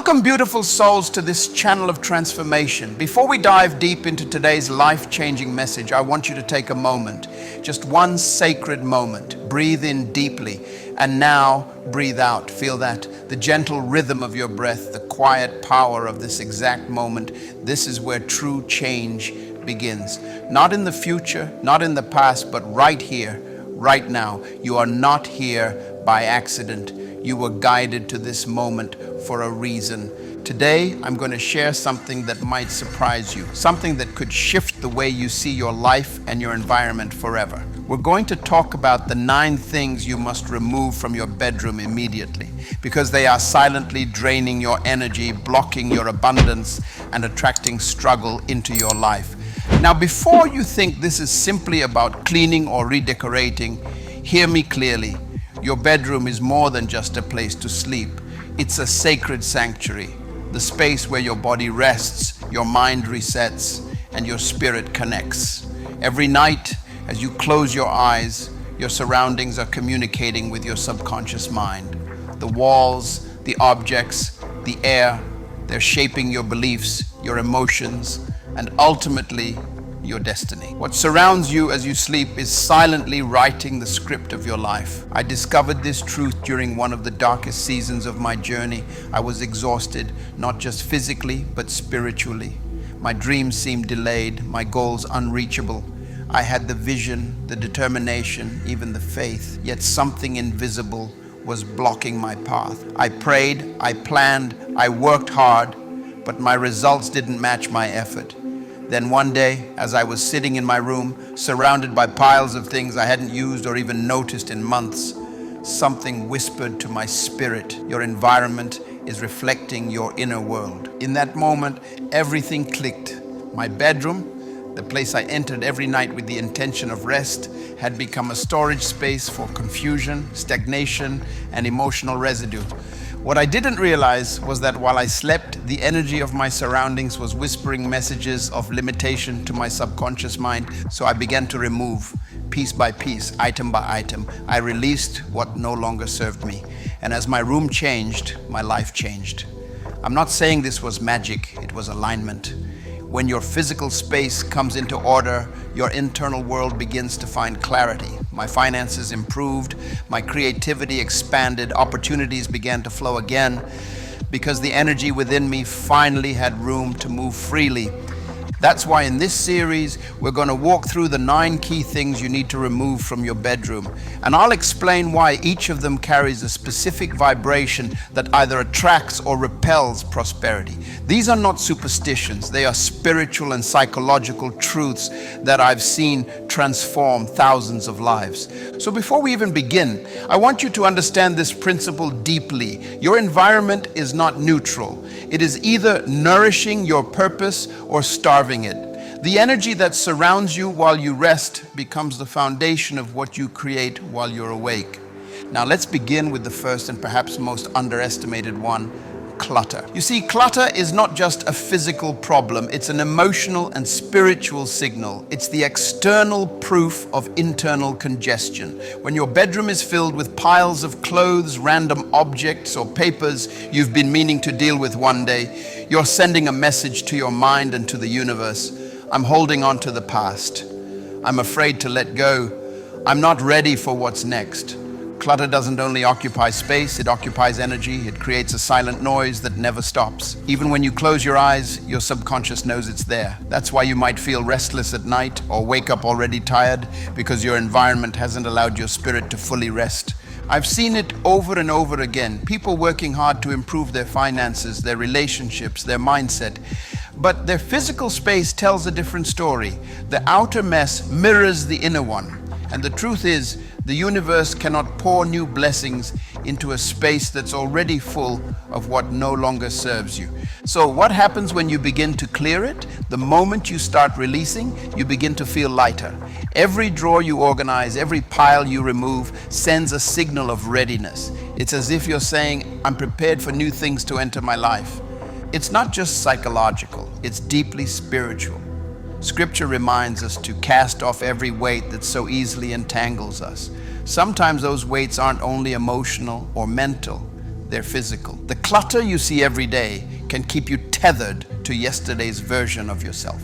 Welcome, beautiful souls, to this channel of transformation. Before we dive deep into today's life-changing message, I want you to take a moment, just one sacred moment. Breathe in deeply, and now breathe out. Feel that, the gentle rhythm of your breath, the quiet power of this exact moment. This is where true change begins. Not in the future, not in the past, but right here, right now. You are not here by accident. You were guided to this moment for a reason. Today, I'm going to share something that might surprise you, something that could shift the way you see your life and your environment forever. We're going to talk about the 9 things you must remove from your bedroom immediately, because they are silently draining your energy, blocking your abundance, and attracting struggle into your life. Now, before you think this is simply about cleaning or redecorating, hear me clearly. Your bedroom is more than just a place to sleep. It's a sacred sanctuary, the space where your body rests, your mind resets, and your spirit connects. Every night, as you close your eyes, your surroundings are communicating with your subconscious mind. The walls, the objects, the air, they're shaping your beliefs, your emotions, and ultimately, your destiny. What surrounds you as you sleep is silently writing the script of your life. I discovered this truth during one of the darkest seasons of my journey. I was exhausted, not just physically, but spiritually. My dreams seemed delayed, my goals unreachable. I had the vision, the determination, even the faith, yet something invisible was blocking my path. I prayed, I planned, I worked hard, but my results didn't match my effort. Then one day, as I was sitting in my room, surrounded by piles of things I hadn't used or even noticed in months, something whispered to my spirit, your environment is reflecting your inner world. In that moment, everything clicked. My bedroom, the place I entered every night with the intention of rest, had become a storage space for confusion, stagnation, and emotional residue. What I didn't realize was that while I slept, the energy of my surroundings was whispering messages of limitation to my subconscious mind. So I began to remove, piece by piece, item by item. I released what no longer served me. And as my room changed, my life changed. I'm not saying this was magic, it was alignment. When your physical space comes into order, your internal world begins to find clarity. My finances improved, my creativity expanded, opportunities began to flow again, because the energy within me finally had room to move freely. That's why in this series, we're going to walk through the 9 key things you need to remove from your bedroom. And I'll explain why each of them carries a specific vibration that either attracts or repels prosperity. These are not superstitions. They are spiritual and psychological truths that I've seen transform thousands of lives. So before we even begin, I want you to understand this principle deeply. Your environment is not neutral. It is either nourishing your purpose or starving it. The energy that surrounds you while you rest becomes the foundation of what you create while you're awake. Now let's begin with the first and perhaps most underestimated one: clutter. You see, clutter is not just a physical problem, it's an emotional and spiritual signal. It's the external proof of internal congestion. When your bedroom is filled with piles of clothes, random objects, or papers you've been meaning to deal with one day, you're sending a message to your mind and to the universe. I'm holding on to the past. I'm afraid to let go. I'm not ready for what's next. Clutter doesn't only occupy space, it occupies energy. It creates a silent noise that never stops. Even when you close your eyes, your subconscious knows it's there. That's why you might feel restless at night or wake up already tired, because your environment hasn't allowed your spirit to fully rest. I've seen it over and over again. People working hard to improve their finances, their relationships, their mindset. But their physical space tells a different story. The outer mess mirrors the inner one. And the truth is, the universe cannot pour new blessings into a space that's already full of what no longer serves you. So what happens when you begin to clear it? The moment you start releasing, you begin to feel lighter. Every drawer you organize, every pile you remove sends a signal of readiness. It's as if you're saying, I'm prepared for new things to enter my life. It's not just psychological, it's deeply spiritual. Scripture reminds us to cast off every weight that so easily entangles us. Sometimes those weights aren't only emotional or mental, they're physical. The clutter you see every day can keep you tethered to yesterday's version of yourself.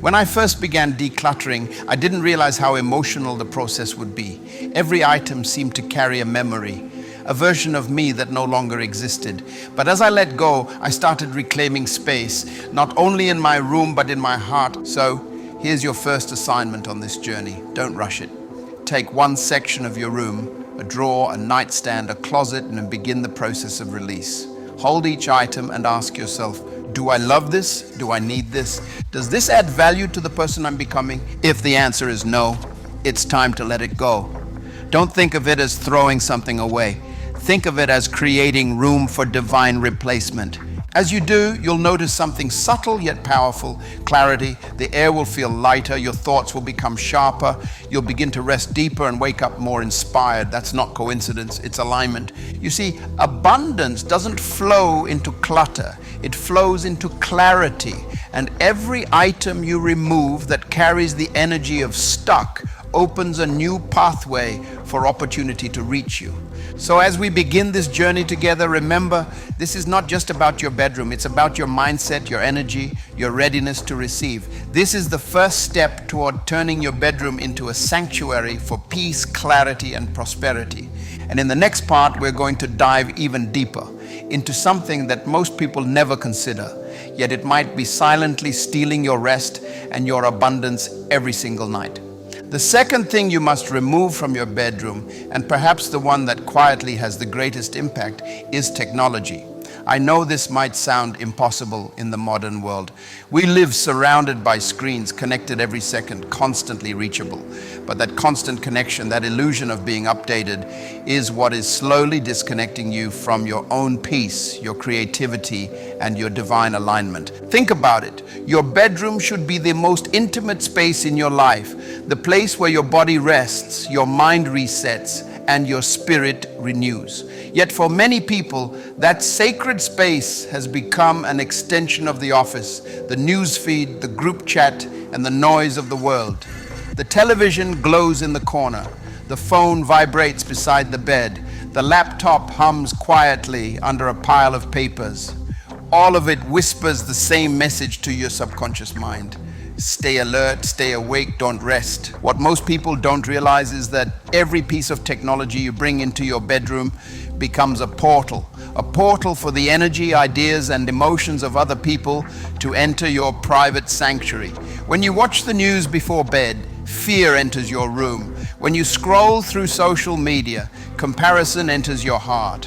When I first began decluttering, I didn't realize how emotional the process would be. Every item seemed to carry a memory, a version of me that no longer existed. But as I let go, I started reclaiming space, not only in my room, but in my heart. So here's your first assignment on this journey. Don't rush it. Take one section of your room, a drawer, a nightstand, a closet, and begin the process of release. Hold each item and ask yourself, do I love this? Do I need this? Does this add value to the person I'm becoming? If the answer is no, it's time to let it go. Don't think of it as throwing something away. Think of it as creating room for divine replacement. As you do, you'll notice something subtle yet powerful: clarity. The air will feel lighter, your thoughts will become sharper, you'll begin to rest deeper and wake up more inspired. That's not coincidence, it's alignment. You see, abundance doesn't flow into clutter, it flows into clarity. And every item you remove that carries the energy of stuck opens a new pathway for opportunity to reach you. So as we begin this journey together, remember, this is not just about your bedroom, it's about your mindset, your energy, your readiness to receive. This is the first step toward turning your bedroom into a sanctuary for peace, clarity, and prosperity. And in the next part, we're going to dive even deeper into something that most people never consider, yet it might be silently stealing your rest and your abundance every single night. The second thing you must remove from your bedroom, and perhaps the one that quietly has the greatest impact, is technology. I know this might sound impossible in the modern world. We live surrounded by screens, connected every second, constantly reachable. But that constant connection, that illusion of being updated, is what is slowly disconnecting you from your own peace, your creativity, and your divine alignment. Think about it. Your bedroom should be the most intimate space in your life, the place where your body rests, your mind resets, and your spirit renews. Yet for many people, that sacred space has become an extension of the office, the news feed, the group chat, and the noise of the world. The television glows in the corner, the phone vibrates beside the bed, the laptop hums quietly under a pile of papers. All of it whispers the same message to your subconscious mind. Stay alert, stay awake, don't rest. What most people don't realize is that every piece of technology you bring into your bedroom becomes a portal for the energy, ideas, and emotions of other people to enter your private sanctuary. When you watch the news before bed, fear enters your room. When you scroll through social media, comparison enters your heart.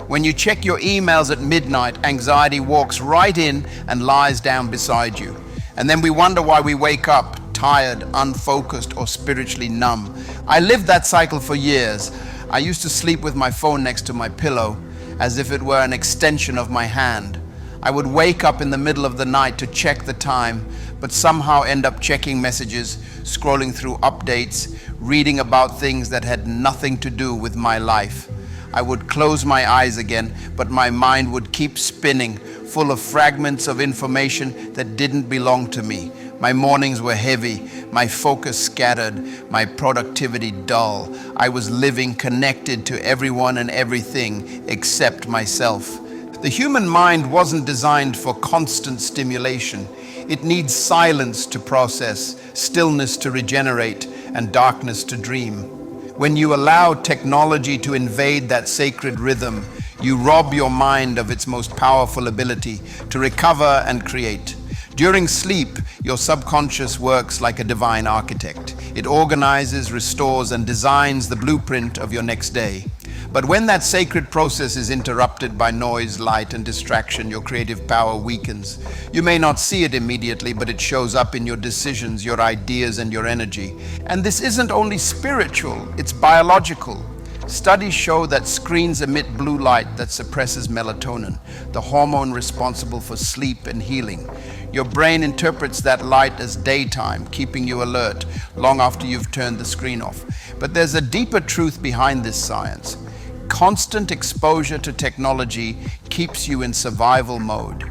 When you check your emails at midnight, anxiety walks right in and lies down beside you. And then we wonder why we wake up tired, unfocused, or spiritually numb. I lived that cycle for years. I used to sleep with my phone next to my pillow as if it were an extension of my hand. I would wake up in the middle of the night to check the time, but somehow end up checking messages, scrolling through updates, reading about things that had nothing to do with my life. I would close my eyes again, but my mind would keep spinning, full of fragments of information that didn't belong to me. My mornings were heavy, my focus scattered, my productivity dull. I was living connected to everyone and everything except myself. The human mind wasn't designed for constant stimulation. It needs silence to process, stillness to regenerate, and darkness to dream. When you allow technology to invade that sacred rhythm, you rob your mind of its most powerful ability to recover and create. During sleep, your subconscious works like a divine architect. It organizes, restores, and designs the blueprint of your next day. But when that sacred process is interrupted by noise, light, and distraction, your creative power weakens. You may not see it immediately, but it shows up in your decisions, your ideas, and your energy. And this isn't only spiritual, it's biological. Studies show that screens emit blue light that suppresses melatonin, the hormone responsible for sleep and healing. Your brain interprets that light as daytime, keeping you alert long after you've turned the screen off. But there's a deeper truth behind this science. Constant exposure to technology keeps you in survival mode.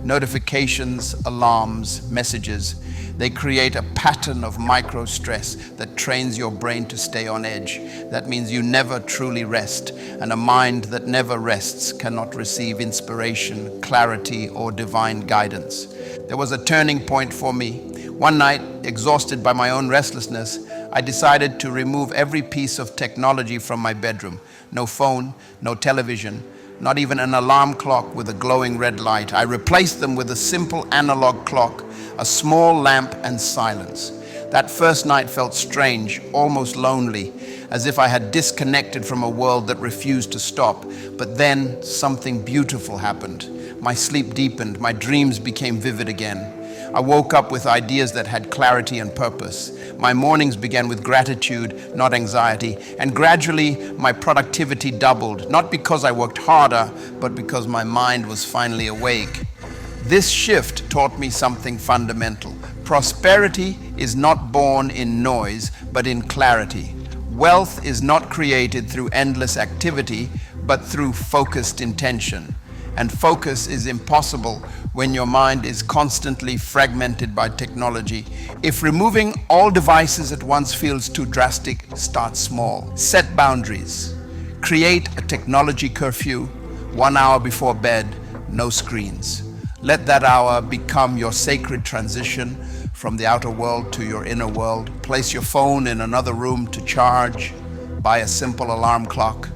Notifications, alarms, messages, they create a pattern of micro stress that trains your brain to stay on edge. That means you never truly rest, and a mind that never rests cannot receive inspiration, clarity, or divine guidance. There was a turning point for me. One night, exhausted by my own restlessness, I decided to remove every piece of technology from my bedroom. No phone, no television, not even an alarm clock with a glowing red light. I replaced them with a simple analog clock, a small lamp, and silence. That first night felt strange, almost lonely, as if I had disconnected from a world that refused to stop. But then something beautiful happened. My sleep deepened, my dreams became vivid again. I woke up with ideas that had clarity and purpose. My mornings began with gratitude, not anxiety, and gradually my productivity doubled, not because I worked harder, but because my mind was finally awake. This shift taught me something fundamental. Prosperity is not born in noise, but in clarity. Wealth is not created through endless activity, but through focused intention. And focus is impossible when your mind is constantly fragmented by technology. If removing all devices at once feels too drastic, start small. Set boundaries. Create a technology curfew. 1 hour before bed, no screens. Let that hour become your sacred transition from the outer world to your inner world. Place your phone in another room to charge. Buy a simple alarm clock.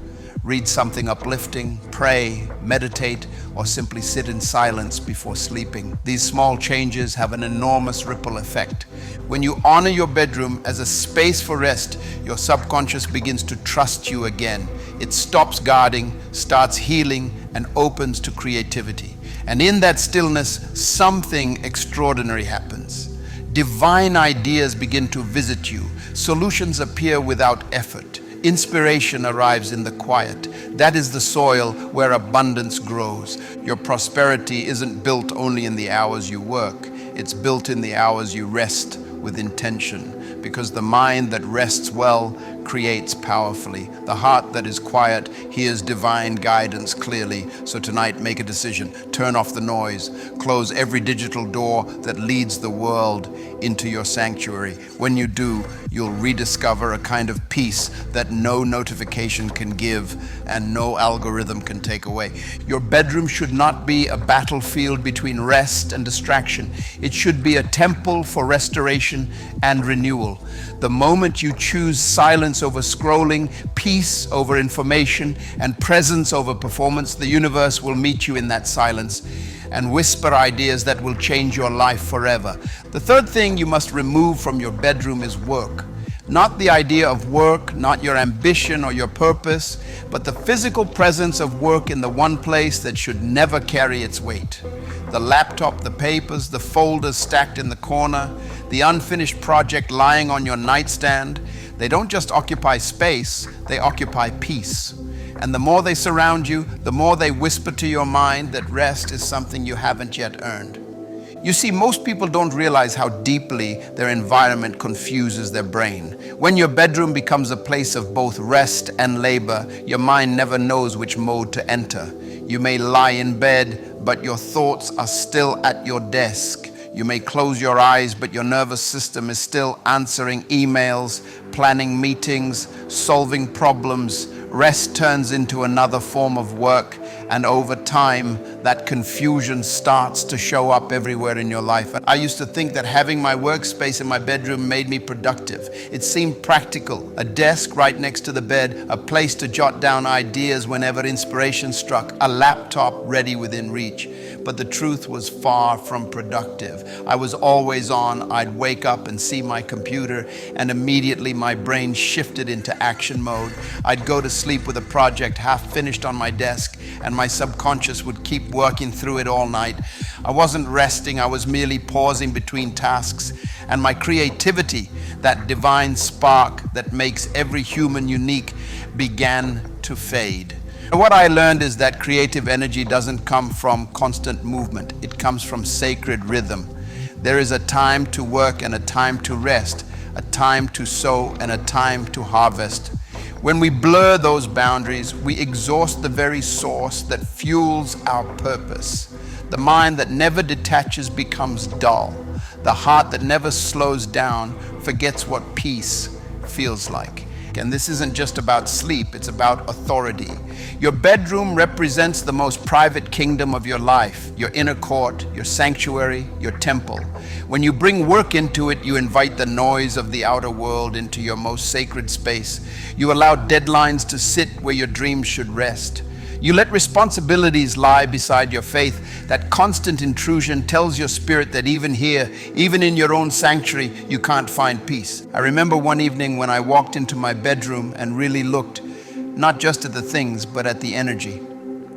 Read something uplifting, pray, meditate, or simply sit in silence before sleeping. These small changes have an enormous ripple effect. When you honor your bedroom as a space for rest, your subconscious begins to trust you again. It stops guarding, starts healing, and opens to creativity. And in that stillness, something extraordinary happens. Divine ideas begin to visit you. Solutions appear without effort. Inspiration arrives in the quiet. That is the soil where abundance grows. Your prosperity isn't built only in the hours you work. It's built in the hours you rest with intention, because the mind that rests well creates powerfully. The heart that is quiet hears divine guidance clearly. So tonight, make a decision. Turn off the noise. Close every digital door that leads the world into your sanctuary. When you do, you'll rediscover a kind of peace that no notification can give and no algorithm can take away. Your bedroom should not be a battlefield between rest and distraction. It should be a temple for restoration and renewal. The moment you choose silence over scrolling, peace over information, and presence over performance, the universe will meet you in that silence and whisper ideas that will change your life forever. The third thing you must remove from your bedroom is work. Not the idea of work, not your ambition or your purpose, but the physical presence of work in the one place that should never carry its weight. The laptop, the papers, the folders stacked in the corner, the unfinished project lying on your nightstand, they don't just occupy space, they occupy peace. And the more they surround you, the more they whisper to your mind that rest is something you haven't yet earned. You see, most people don't realize how deeply their environment confuses their brain. When your bedroom becomes a place of both rest and labor, your mind never knows which mode to enter. You may lie in bed, but your thoughts are still at your desk. You may close your eyes, but your nervous system is still answering emails, planning meetings, solving problems. Rest turns into another form of work, and over time, that confusion starts to show up everywhere in your life. And I used to think that having my workspace in my bedroom made me productive. It seemed practical. A desk right next to the bed, a place to jot down ideas whenever inspiration struck, a laptop ready within reach. But the truth was far from productive. I was always on. I'd wake up and see my computer, and immediately my brain shifted into action mode. I'd go to sleep with a project half finished on my desk, and my subconscious would keep working through it all night. I wasn't resting, I was merely pausing between tasks, and my creativity, that divine spark that makes every human unique, began to fade. What I learned is that creative energy doesn't come from constant movement. It comes from sacred rhythm. There is a time to work and a time to rest, a time to sow and a time to harvest. When we blur those boundaries, we exhaust the very source that fuels our purpose. The mind that never detaches becomes dull. The heart that never slows down forgets what peace feels like. And this isn't just about sleep, it's about authority. Your bedroom represents the most private kingdom of your life, your inner court, your sanctuary, your temple. When you bring work into it, you invite the noise of the outer world into your most sacred space. You allow deadlines to sit where your dreams should rest. You let responsibilities lie beside your faith. That constant intrusion tells your spirit that even here, even in your own sanctuary, you can't find peace. I remember one evening when I walked into my bedroom and really looked, not just at the things, but at the energy.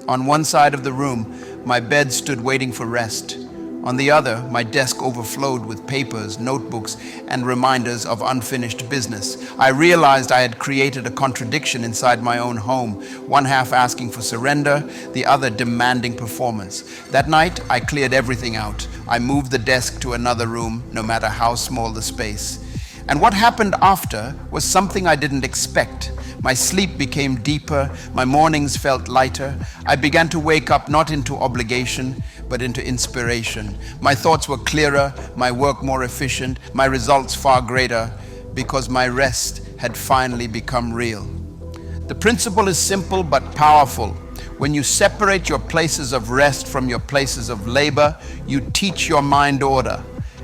On one side of the room, my bed stood waiting for rest. On the other, my desk overflowed with papers, notebooks, and reminders of unfinished business. I realized I had created a contradiction inside my own home, one half asking for surrender, the other demanding performance. That night, I cleared everything out. I moved the desk to another room, no matter how small the space. And what happened after was something I didn't expect. My sleep became deeper, my mornings felt lighter. I began to wake up not into obligation, but into inspiration. My thoughts were clearer, my work more efficient, my results far greater, because my rest had finally become real. The principle is simple but powerful. When you separate your places of rest from your places of labor, you teach your mind order.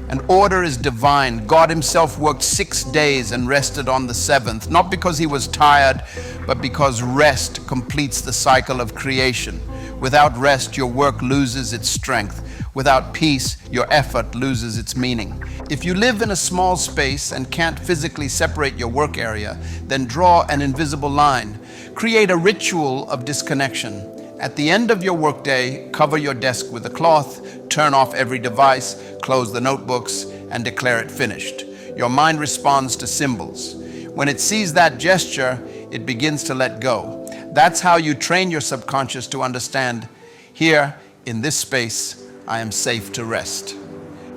And order is divine. God himself worked 6 days and rested on the seventh, not because he was tired, but because rest completes the cycle of creation. Without rest, your work loses its strength. Without peace, your effort loses its meaning. If you live in a small space and can't physically separate your work area, then draw an invisible line. Create a ritual of disconnection. At the end of your workday, cover your desk with a cloth, turn off every device, close the notebooks, and declare it finished. Your mind responds to symbols. When it sees that gesture, it begins to let go. That's how you train your subconscious to understand, here, in this space, I am safe to rest.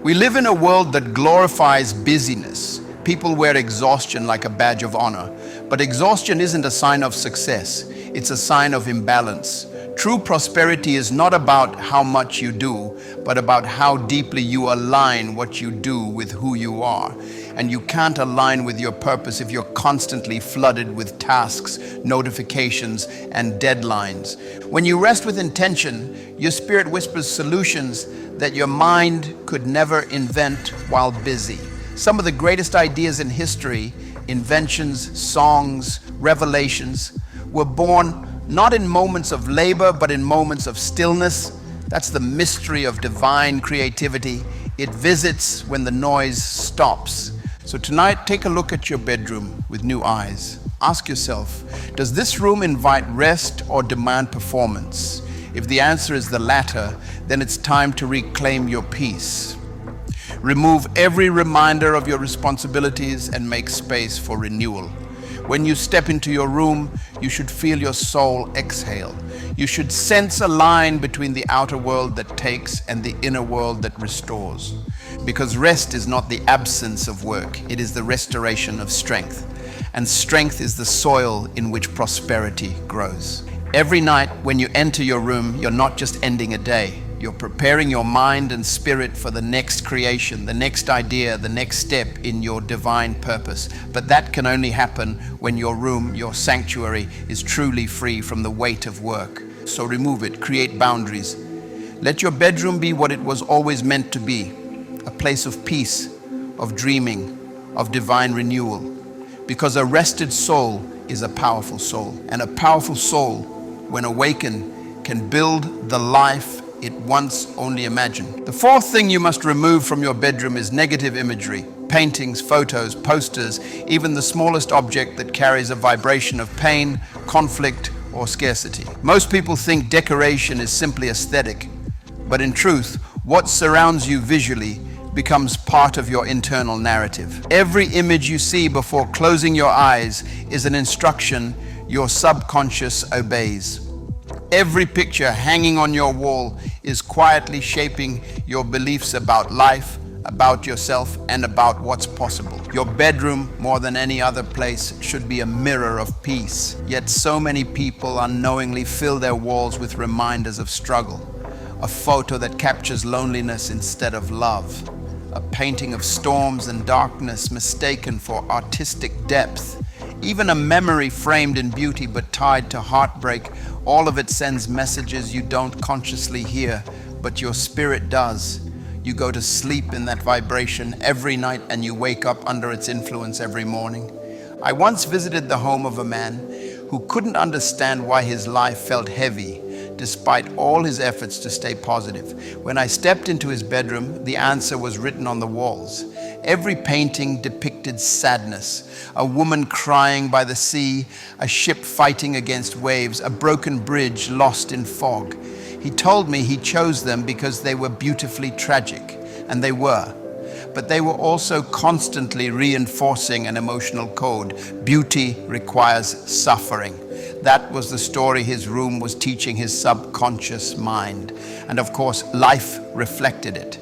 We live in a world that glorifies busyness. People wear exhaustion like a badge of honor. But exhaustion isn't a sign of success. It's a sign of imbalance. True prosperity is not about how much you do, but about how deeply you align what you do with who you are. And you can't align with your purpose if you're constantly flooded with tasks, notifications, and deadlines. When you rest with intention, your spirit whispers solutions that your mind could never invent while busy. Some of the greatest ideas in history, inventions, songs, revelations, were born not in moments of labor, but in moments of stillness. That's the mystery of divine creativity. It visits when the noise stops. So tonight, take a look at your bedroom with new eyes. Ask yourself, does this room invite rest or demand performance? If the answer is the latter, then it's time to reclaim your peace. Remove every reminder of your responsibilities and make space for renewal. When you step into your room, you should feel your soul exhale. You should sense a line between the outer world that takes and the inner world that restores. Because rest is not the absence of work, it is the restoration of strength. And strength is the soil in which prosperity grows. Every night when you enter your room, you're not just ending a day. You're preparing your mind and spirit for the next creation, the next idea, the next step in your divine purpose. But that can only happen when your room, your sanctuary, is truly free from the weight of work. So remove it, create boundaries. Let your bedroom be what it was always meant to be, a place of peace, of dreaming, of divine renewal. Because a rested soul is a powerful soul, and a powerful soul, when awakened, can build the life it once only imagined. The fourth thing you must remove from your bedroom is negative imagery. Paintings, photos, posters, even the smallest object that carries a vibration of pain, conflict, or scarcity. Most people think decoration is simply aesthetic, but in truth, what surrounds you visually becomes part of your internal narrative. Every image you see before closing your eyes is an instruction your subconscious obeys. Every picture hanging on your wall is quietly shaping your beliefs about life, about yourself, and about what's possible. Your bedroom, more than any other place, should be a mirror of peace. Yet so many people unknowingly fill their walls with reminders of struggle. a photo that captures loneliness instead of love, a painting of storms and darkness mistaken for artistic depth, even a memory framed in beauty but tied to heartbreak. All of it sends messages you don't consciously hear, but your spirit does. You go to sleep in that vibration every night and you wake up under its influence every morning. I once visited the home of a man who couldn't understand why his life felt heavy despite all his efforts to stay positive. When I stepped into his bedroom, the answer was written on the walls. Every painting depicted sadness, a woman crying by the sea, a ship fighting against waves, a broken bridge lost in fog. He told me he chose them because they were beautifully tragic, and they were. But they were also constantly reinforcing an emotional code. Beauty requires suffering. That was the story his room was teaching his subconscious mind. And of course, life reflected it.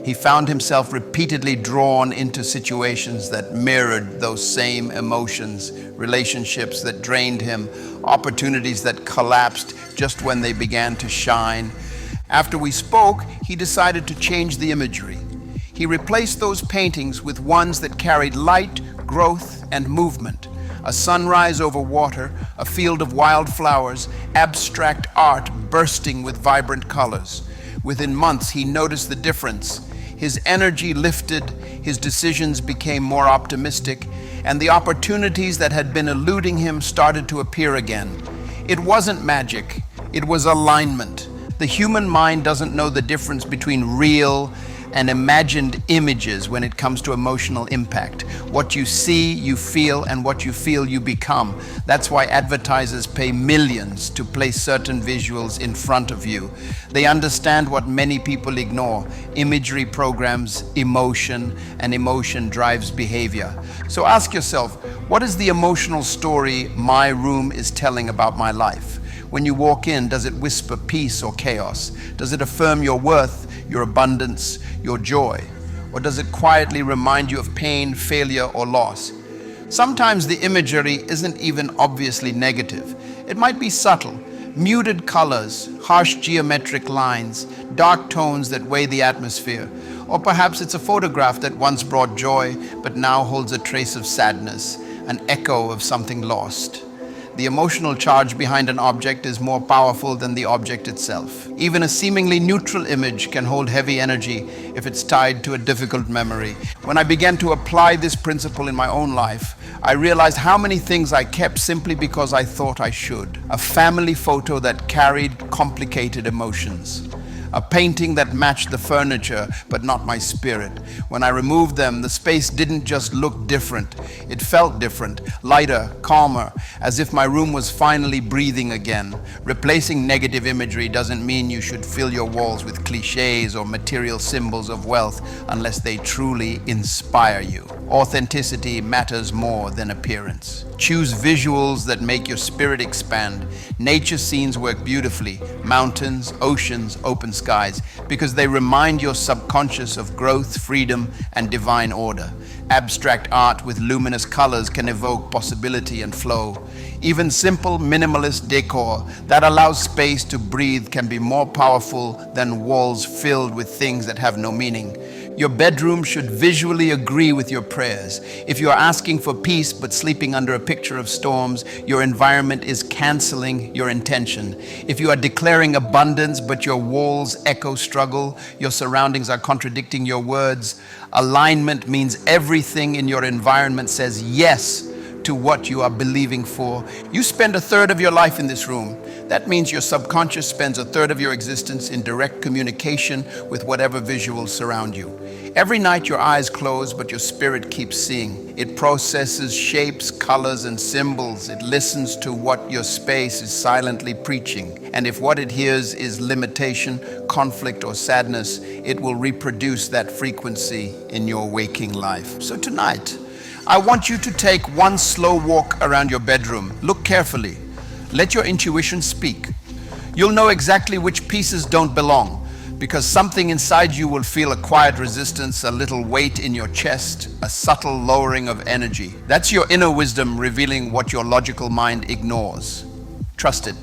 He found himself repeatedly drawn into situations that mirrored those same emotions, relationships that drained him, opportunities that collapsed just when they began to shine. After we spoke, he decided to change the imagery. He replaced those paintings with ones that carried light, growth, and movement. A sunrise over water, a field of wildflowers, abstract art bursting with vibrant colors. Within months, he noticed the difference. His energy lifted, his decisions became more optimistic, and the opportunities that had been eluding him started to appear again. It wasn't magic, it was alignment. The human mind doesn't know the difference between real and imagined images when it comes to emotional impact. What you see, you feel, and what you feel, you become. That's why advertisers pay millions to place certain visuals in front of you. They understand what many people ignore. Imagery programs emotion, and emotion drives behavior. So ask yourself, what is the emotional story my room is telling about my life? When you walk in, does it whisper peace or chaos? Does it affirm your worth, your abundance, your joy? Or does it quietly remind you of pain, failure, or loss? Sometimes the imagery isn't even obviously negative. It might be subtle. Muted colors, harsh geometric lines, dark tones that weigh the atmosphere. Or perhaps it's a photograph that once brought joy, but now holds a trace of sadness, an echo of something lost. The emotional charge behind an object is more powerful than the object itself. Even a seemingly neutral image can hold heavy energy if it's tied to a difficult memory. When I began to apply this principle in my own life, I realized how many things I kept simply because I thought I should. A family photo that carried complicated emotions. A painting that matched the furniture, but not my spirit. When I removed them, the space didn't just look different. It felt different, lighter, calmer, as if my room was finally breathing again. Replacing negative imagery doesn't mean you should fill your walls with cliches or material symbols of wealth unless they truly inspire you. Authenticity matters more than appearance. Choose visuals that make your spirit expand. Nature scenes work beautifully. Mountains, oceans, open skies, because they remind your subconscious of growth, freedom, and divine order. Abstract art with luminous colors can evoke possibility and flow. Even simple minimalist decor that allows space to breathe can be more powerful than walls filled with things that have no meaning. Your bedroom should visually agree with your prayers. If you are asking for peace but sleeping under a picture of storms, your environment is canceling your intention. If you are declaring abundance but your walls echo struggle, your surroundings are contradicting your words. Alignment means everything in your environment says yes to what you are believing for. You spend a third of your life in this room. That means your subconscious spends a third of your existence in direct communication with whatever visuals surround you. Every night your eyes close, but your spirit keeps seeing. It processes shapes, colors, and symbols. It listens to what your space is silently preaching. And if what it hears is limitation, conflict, or sadness, it will reproduce that frequency in your waking life. So tonight, I want you to take one slow walk around your bedroom. Look carefully. Let your intuition speak. You'll know exactly which pieces don't belong, because something inside you will feel a quiet resistance, a little weight in your chest, a subtle lowering of energy. That's your inner wisdom revealing what your logical mind ignores. Trust it.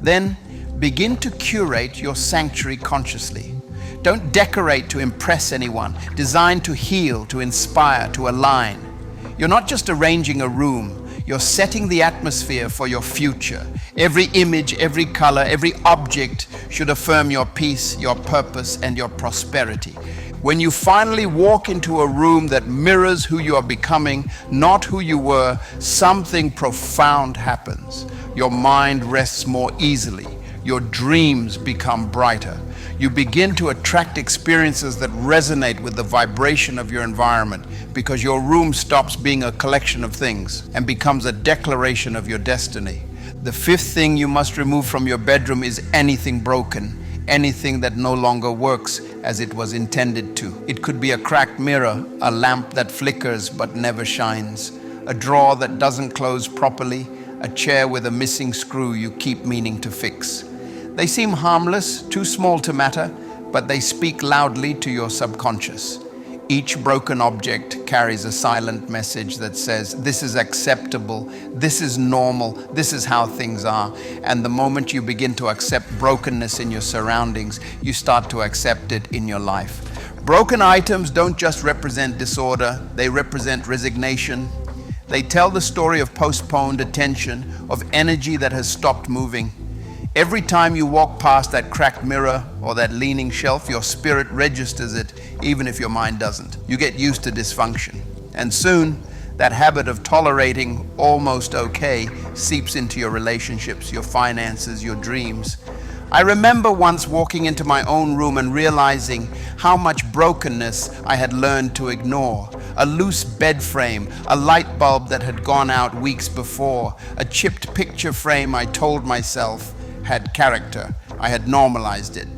Then Begin to curate your sanctuary consciously. Don't decorate to impress anyone. Design to heal, to inspire, to align. You're not just arranging a room, you're setting the atmosphere for your future. Every image, every color, every object should affirm your peace, your purpose, and your prosperity. When you finally walk into a room that mirrors who you are becoming, not who you were, something profound happens. Your mind rests more easily. Your dreams become brighter. You begin to attract experiences that resonate with the vibration of your environment, because your room stops being a collection of things and becomes a declaration of your destiny. The fifth thing you must remove from your bedroom is anything broken, anything that no longer works as it was intended to. It could be a cracked mirror, a lamp that flickers but never shines, a drawer that doesn't close properly, a chair with a missing screw you keep meaning to fix. They seem harmless, too small to matter, but they speak loudly to your subconscious. Each broken object carries a silent message that says, this is acceptable, this is normal, this is how things are. And the moment you begin to accept brokenness in your surroundings, you start to accept it in your life. Broken items don't just represent disorder, they represent resignation. They tell the story of postponed attention, of energy that has stopped moving. Every time you walk past that cracked mirror or that leaning shelf, your spirit registers it, even if your mind doesn't. You get used to dysfunction. And soon, that habit of tolerating almost okay seeps into your relationships, your finances, your dreams. I remember once walking into my own room and realizing how much brokenness I had learned to ignore. A loose bed frame, a light bulb that had gone out weeks before, a chipped picture frame I told myself had character. I had normalized it.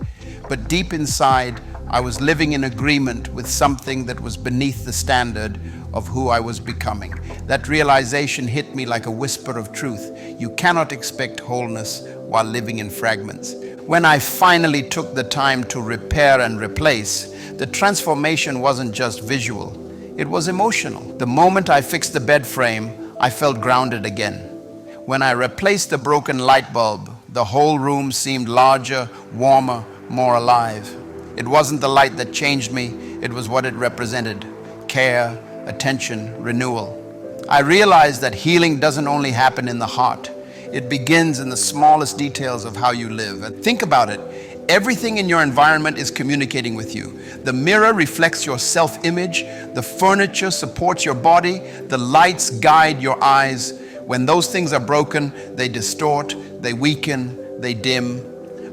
But deep inside, I was living in agreement with something that was beneath the standard of who I was becoming. That realization hit me like a whisper of truth. You cannot expect wholeness while living in fragments. When I finally took the time to repair and replace, the transformation wasn't just visual, it was emotional. The moment I fixed the bed frame, I felt grounded again. When I replaced the broken light bulb, the whole room seemed larger, warmer, more alive. It wasn't the light that changed me, it was what it represented: care, attention, renewal. I realized that healing doesn't only happen in the heart. It begins in the smallest details of how you live. And think about it. Everything in your environment is communicating with you. The mirror reflects your self-image. The furniture supports your body. The lights guide your eyes. When those things are broken, they distort, they weaken, they dim.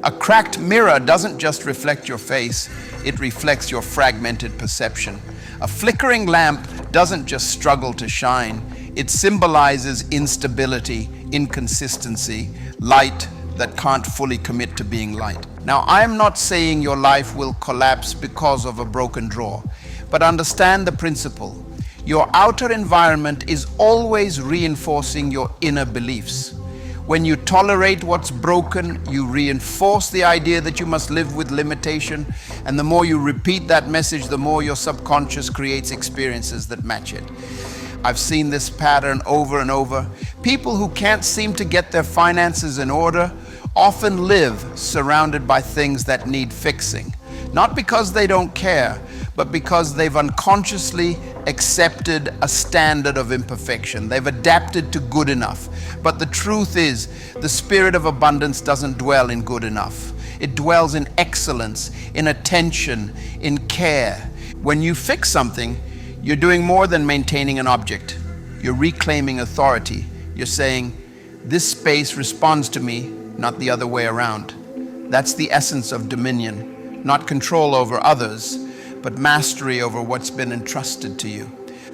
A cracked mirror doesn't just reflect your face, it reflects your fragmented perception. A flickering lamp doesn't just struggle to shine, it symbolizes instability, inconsistency, light that can't fully commit to being light. Now, I'm not saying your life will collapse because of a broken drawer, but understand the principle. Your outer environment is always reinforcing your inner beliefs. When you tolerate what's broken, you reinforce the idea that you must live with limitation. And the more you repeat that message, the more your subconscious creates experiences that match it. I've seen this pattern over and over. People who can't seem to get their finances in order often live surrounded by things that need fixing. Not because they don't care, but because they've unconsciously accepted a standard of imperfection. They've adapted to good enough. But the truth is, the spirit of abundance doesn't dwell in good enough. It dwells in excellence, in attention, in care. When you fix something, you're doing more than maintaining an object. You're reclaiming authority. You're saying, this space responds to me, not the other way around. That's the essence of dominion. Not control over others, but mastery over what's been entrusted to you.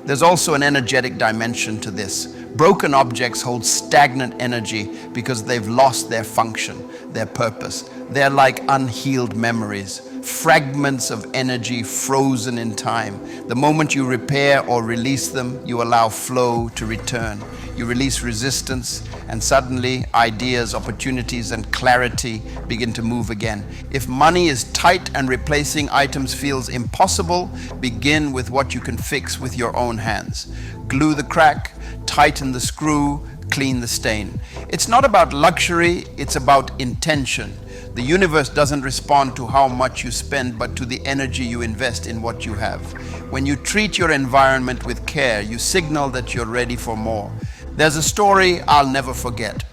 There's also an energetic dimension to this. Broken objects hold stagnant energy because they've lost their function, their purpose. They're like unhealed memories, fragments of energy frozen in time. The moment you repair or release them, you allow flow to return. You release resistance, and suddenly ideas, opportunities, and clarity begin to move again. If money is tight and replacing items feels impossible, begin with what you can fix with your own hands. Glue the crack, tighten the screw, clean the stain. It's not about luxury, it's about intention. The universe doesn't respond to how much you spend, but to the energy you invest in what you have. When you treat your environment with care, you signal that you're ready for more. There's a story I'll never forget.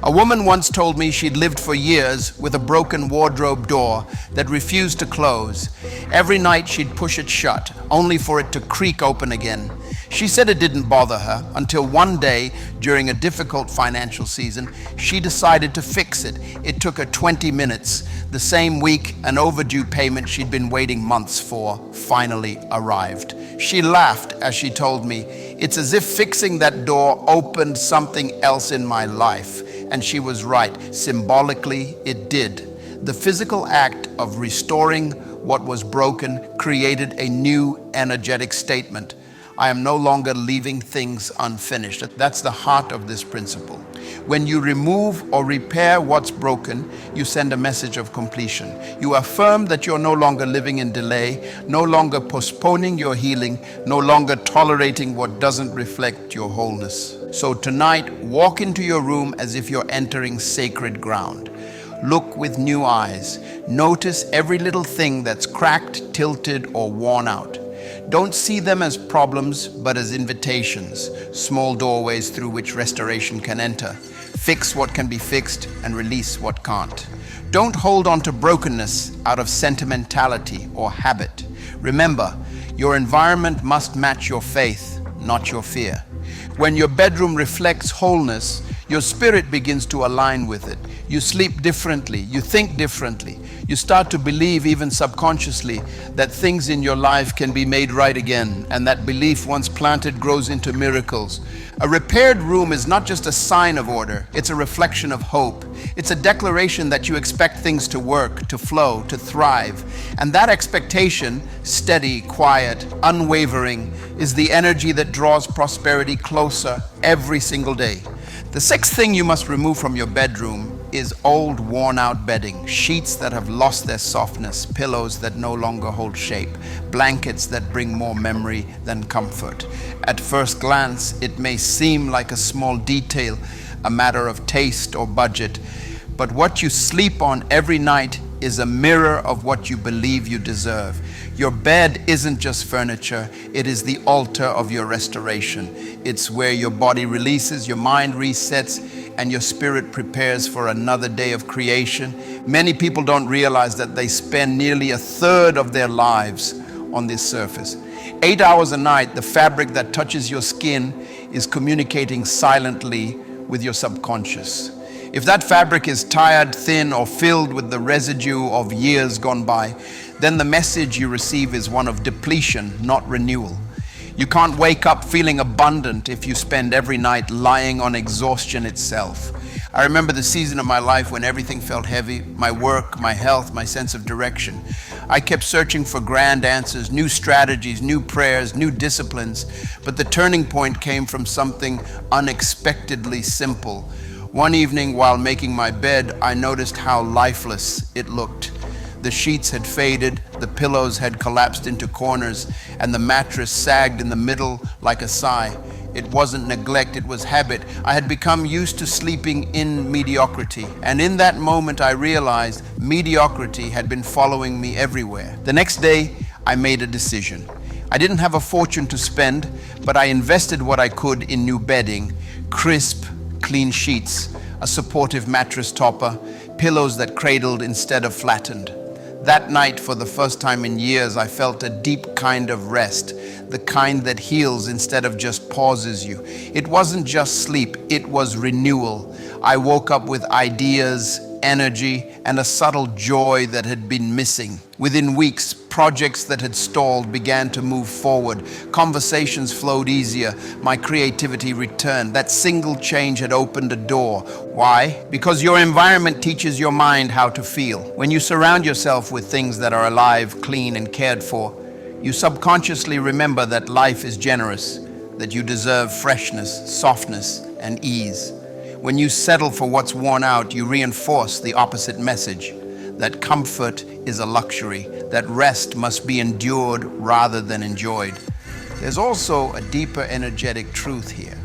A woman once told me she'd lived for years with a broken wardrobe door that refused to close. Every night she'd push it shut, only for it to creak open again. She said it didn't bother her until one day, during a difficult financial season, she decided to fix it. It took her 20 minutes. The same week, an overdue payment she'd been waiting months for finally arrived. She laughed as she told me, "It's as if fixing that door opened something else in my life." And she was right. Symbolically, it did. The physical act of restoring what was broken created a new energetic statement. I am no longer leaving things unfinished. That's the heart of this principle. When you remove or repair what's broken, you send a message of completion. You affirm that you're no longer living in delay, no longer postponing your healing, no longer tolerating what doesn't reflect your wholeness. So tonight, walk into your room as if you're entering sacred ground. Look with new eyes. Notice every little thing that's cracked, tilted, or worn out. Don't see them as problems, but as invitations, small doorways through which restoration can enter. Fix what can be fixed and release what can't. Don't hold on to brokenness out of sentimentality or habit. Remember, your environment must match your faith, not your fear. When your bedroom reflects wholeness, your spirit begins to align with it. You sleep differently, you think differently. You start to believe, even subconsciously, that things in your life can be made right again, and that belief, once planted, grows into miracles. A repaired room is not just a sign of order, it's a reflection of hope. It's a declaration that you expect things to work, to flow, to thrive. And that expectation, steady, quiet, unwavering, is the energy that draws prosperity closer every single day. The sixth thing you must remove from your bedroom is old, worn-out bedding, sheets that have lost their softness, pillows that no longer hold shape, blankets that bring more memory than comfort. At first glance, it may seem like a small detail, a matter of taste or budget, but what you sleep on every night is a mirror of what you believe you deserve. Your bed isn't just furniture, it is the altar of your restoration. It's where your body releases, your mind resets, and your spirit prepares for another day of creation. Many people don't realize that they spend nearly a third of their lives on this surface. 8 hours a night, the fabric that touches your skin is communicating silently with your subconscious. If that fabric is tired, thin, or filled with the residue of years gone by, then the message you receive is one of depletion, not renewal. You can't wake up feeling abundant if you spend every night lying on exhaustion itself. I remember the season of my life when everything felt heavy, my work, my health, my sense of direction. I kept searching for grand answers, new strategies, new prayers, new disciplines, but the turning point came from something unexpectedly simple. One evening while making my bed, I noticed how lifeless it looked. The sheets had faded, the pillows had collapsed into corners, and the mattress sagged in the middle like a sigh. It wasn't neglect, it was habit. I had become used to sleeping in mediocrity, and in that moment I realized mediocrity had been following me everywhere. The next day, I made a decision. I didn't have a fortune to spend, but I invested what I could in new bedding, crisp, clean sheets, a supportive mattress topper, pillows that cradled instead of flattened. That night, for the first time in years, I felt a deep kind of rest, the kind that heals instead of just pauses you. It wasn't just sleep, it was renewal. I woke up with ideas, energy, and a subtle joy that had been missing. Within weeks, projects that had stalled began to move forward. Conversations flowed easier. My creativity returned. That single change had opened a door. Why? Because your environment teaches your mind how to feel. When you surround yourself with things that are alive, clean, and cared for, you subconsciously remember that life is generous, that you deserve freshness, softness, and ease. When you settle for what's worn out, you reinforce the opposite message, that comfort is a luxury, that rest must be endured rather than enjoyed. There's also a deeper energetic truth here.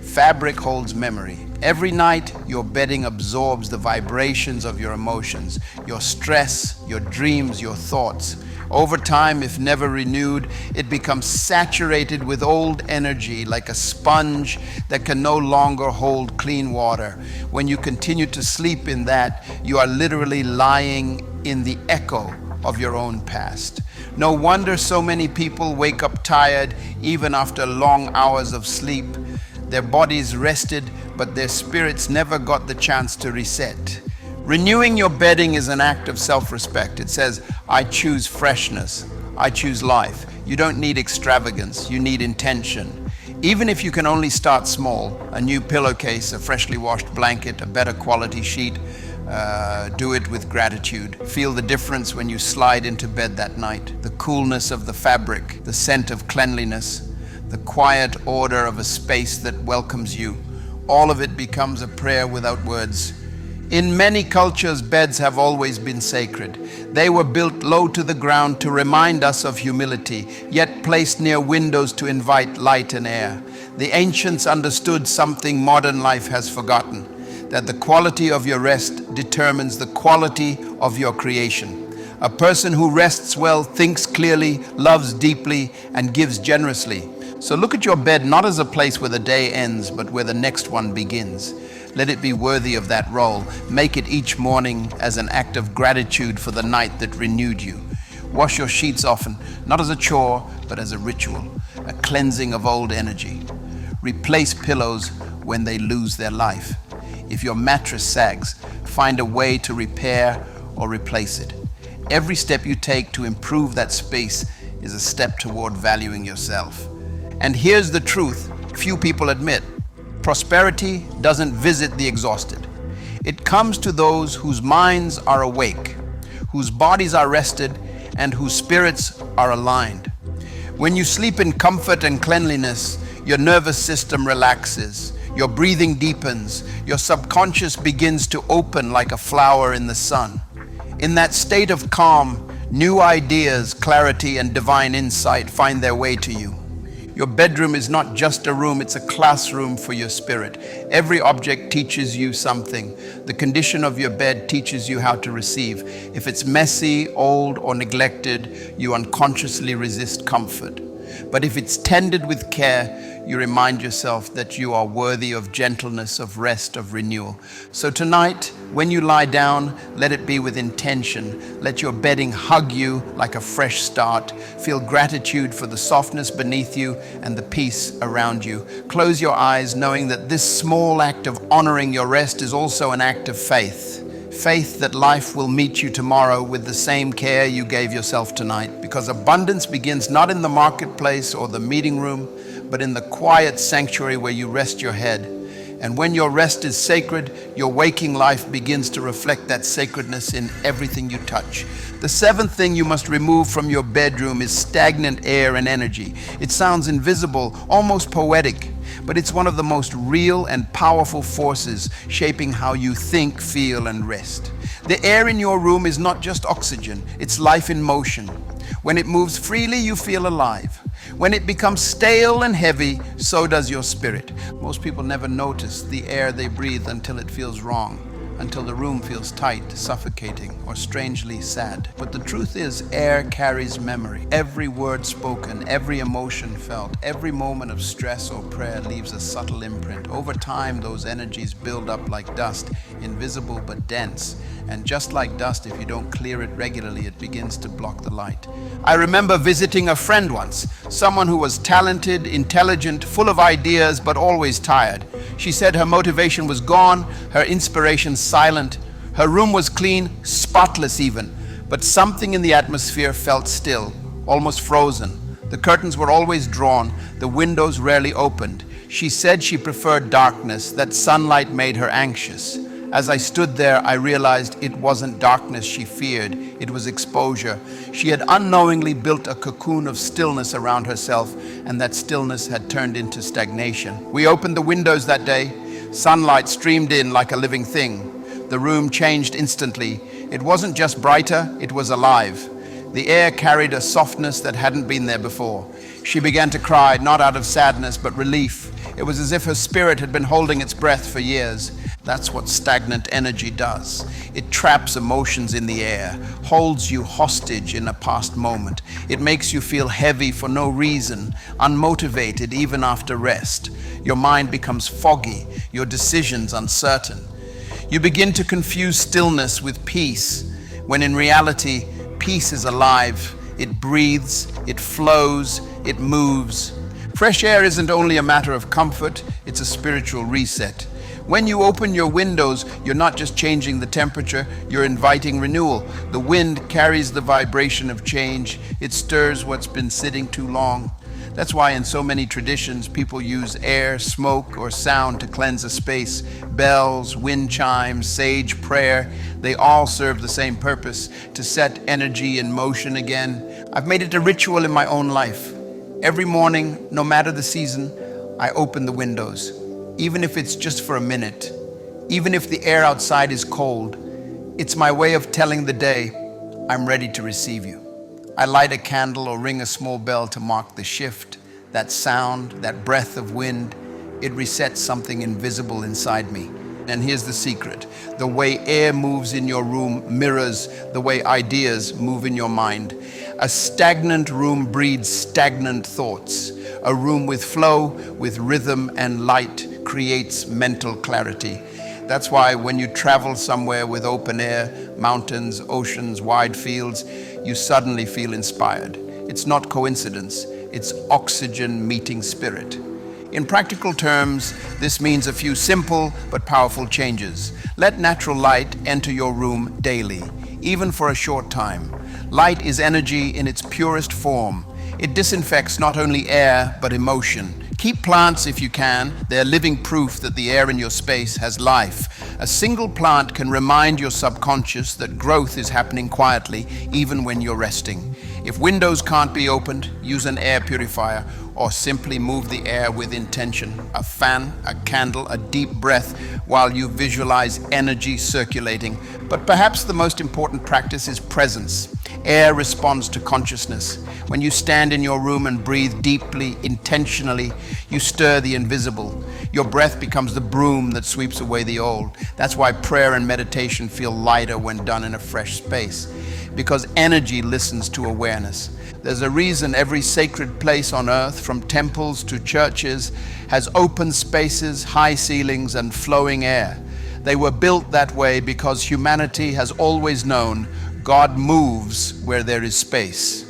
Fabric holds memory. Every night, your bedding absorbs the vibrations of your emotions, your stress, your dreams, your thoughts. Over time, if never renewed, it becomes saturated with old energy like a sponge that can no longer hold clean water. When you continue to sleep in that, you are literally lying in the echo of your own past. No wonder so many people wake up tired even after long hours of sleep. Their bodies rested, but their spirits never got the chance to reset. Renewing your bedding is an act of self-respect. It says, I choose freshness. I choose life. You don't need extravagance. You need intention. Even if you can only start small, a new pillowcase, a freshly washed blanket, a better quality sheet, do it with gratitude. Feel the difference when you slide into bed that night. The coolness of the fabric, the scent of cleanliness, the quiet order of a space that welcomes you. All of it becomes a prayer without words. In many cultures, beds have always been sacred. They were built low to the ground to remind us of humility, yet placed near windows to invite light and air. The ancients understood something modern life has forgotten, that the quality of your rest determines the quality of your creation. A person who rests well thinks clearly, loves deeply, and gives generously. So look at your bed not as a place where the day ends, but where the next one begins. Let it be worthy of that role. Make it each morning as an act of gratitude for the night that renewed you. Wash your sheets often, not as a chore, but as a ritual, a cleansing of old energy. Replace pillows when they lose their life. If your mattress sags, find a way to repair or replace it. Every step you take to improve that space is a step toward valuing yourself. And here's the truth few people admit. Prosperity doesn't visit the exhausted. It comes to those whose minds are awake, whose bodies are rested, and whose spirits are aligned. When you sleep in comfort and cleanliness, your nervous system relaxes, your breathing deepens, your subconscious begins to open like a flower in the sun. In that state of calm, new ideas, clarity, and divine insight find their way to you. Your bedroom is not just a room, it's a classroom for your spirit. Every object teaches you something. The condition of your bed teaches you how to receive. If it's messy, old, or neglected, you unconsciously resist comfort. But if it's tended with care, you remind yourself that you are worthy of gentleness, of rest, of renewal. So tonight, when you lie down, let it be with intention. Let your bedding hug you like a fresh start. Feel gratitude for the softness beneath you and the peace around you. Close your eyes knowing that this small act of honoring your rest is also an act of faith. Faith that life will meet you tomorrow with the same care you gave yourself tonight, because abundance begins not in the marketplace or the meeting room, but in the quiet sanctuary where you rest your head. And when your rest is sacred, your waking life begins to reflect that sacredness in everything you touch. The seventh thing you must remove from your bedroom is stagnant air and energy. It sounds invisible, almost poetic, but it's one of the most real and powerful forces shaping how you think, feel, and rest. The air in your room is not just oxygen, it's life in motion. When it moves freely, you feel alive. When it becomes stale and heavy, so does your spirit. Most people never notice the air they breathe until it feels wrong, until the room feels tight, suffocating, or strangely sad. But the truth is, air carries memory. Every word spoken, every emotion felt, every moment of stress or prayer leaves a subtle imprint. Over time, those energies build up like dust, invisible but dense. And just like dust, if you don't clear it regularly, it begins to block the light. I remember visiting a friend once, someone who was talented, intelligent, full of ideas, but always tired. She said her motivation was gone, her inspiration silent. Her room was clean, spotless even, but something in the atmosphere felt still, almost frozen. The curtains were always drawn, the windows rarely opened. She said she preferred darkness, that sunlight made her anxious. As I stood there, I realized it wasn't darkness she feared, it was exposure. She had unknowingly built a cocoon of stillness around herself, and that stillness had turned into stagnation. We opened the windows that day. Sunlight streamed in like a living thing. The room changed instantly. It wasn't just brighter, it was alive. The air carried a softness that hadn't been there before. She began to cry, not out of sadness, but relief. It was as if her spirit had been holding its breath for years. That's what stagnant energy does. It traps emotions in the air, holds you hostage in a past moment. It makes you feel heavy for no reason, unmotivated even after rest. Your mind becomes foggy, your decisions uncertain. You begin to confuse stillness with peace, when in reality, peace is alive. It breathes, it flows, it moves. Fresh air isn't only a matter of comfort, it's a spiritual reset. When you open your windows, you're not just changing the temperature, you're inviting renewal. The wind carries the vibration of change. It stirs what's been sitting too long. That's why in so many traditions, people use air, smoke, or sound to cleanse a space. Bells, wind chimes, sage prayer, they all serve the same purpose, to set energy in motion again. I've made it a ritual in my own life. Every morning, no matter the season, I open the windows, even if it's just for a minute, even if the air outside is cold. It's my way of telling the day, I'm ready to receive you. I light a candle or ring a small bell to mark the shift, that sound, that breath of wind. It resets something invisible inside me. And here's the secret. The way air moves in your room mirrors the way ideas move in your mind. A stagnant room breeds stagnant thoughts. A room with flow, with rhythm and light creates mental clarity. That's why when you travel somewhere with open air, mountains, oceans, wide fields, you suddenly feel inspired. It's not coincidence, it's oxygen meeting spirit. In practical terms, this means a few simple but powerful changes. Let natural light enter your room daily, even for a short time. Light is energy in its purest form. It disinfects not only air, but emotion. Keep plants if you can. They're living proof that the air in your space has life. A single plant can remind your subconscious that growth is happening quietly, even when you're resting. If windows can't be opened, use an air purifier or simply move the air with intention. A fan, a candle, a deep breath while you visualize energy circulating. But perhaps the most important practice is presence. Air responds to consciousness. When you stand in your room and breathe deeply, intentionally, you stir the invisible. Your breath becomes the broom that sweeps away the old. That's why prayer and meditation feel lighter when done in a fresh space, because energy listens to awareness. There's a reason every sacred place on earth, from temples to churches, has open spaces, high ceilings, and flowing air. They were built that way because humanity has always known God moves where there is space.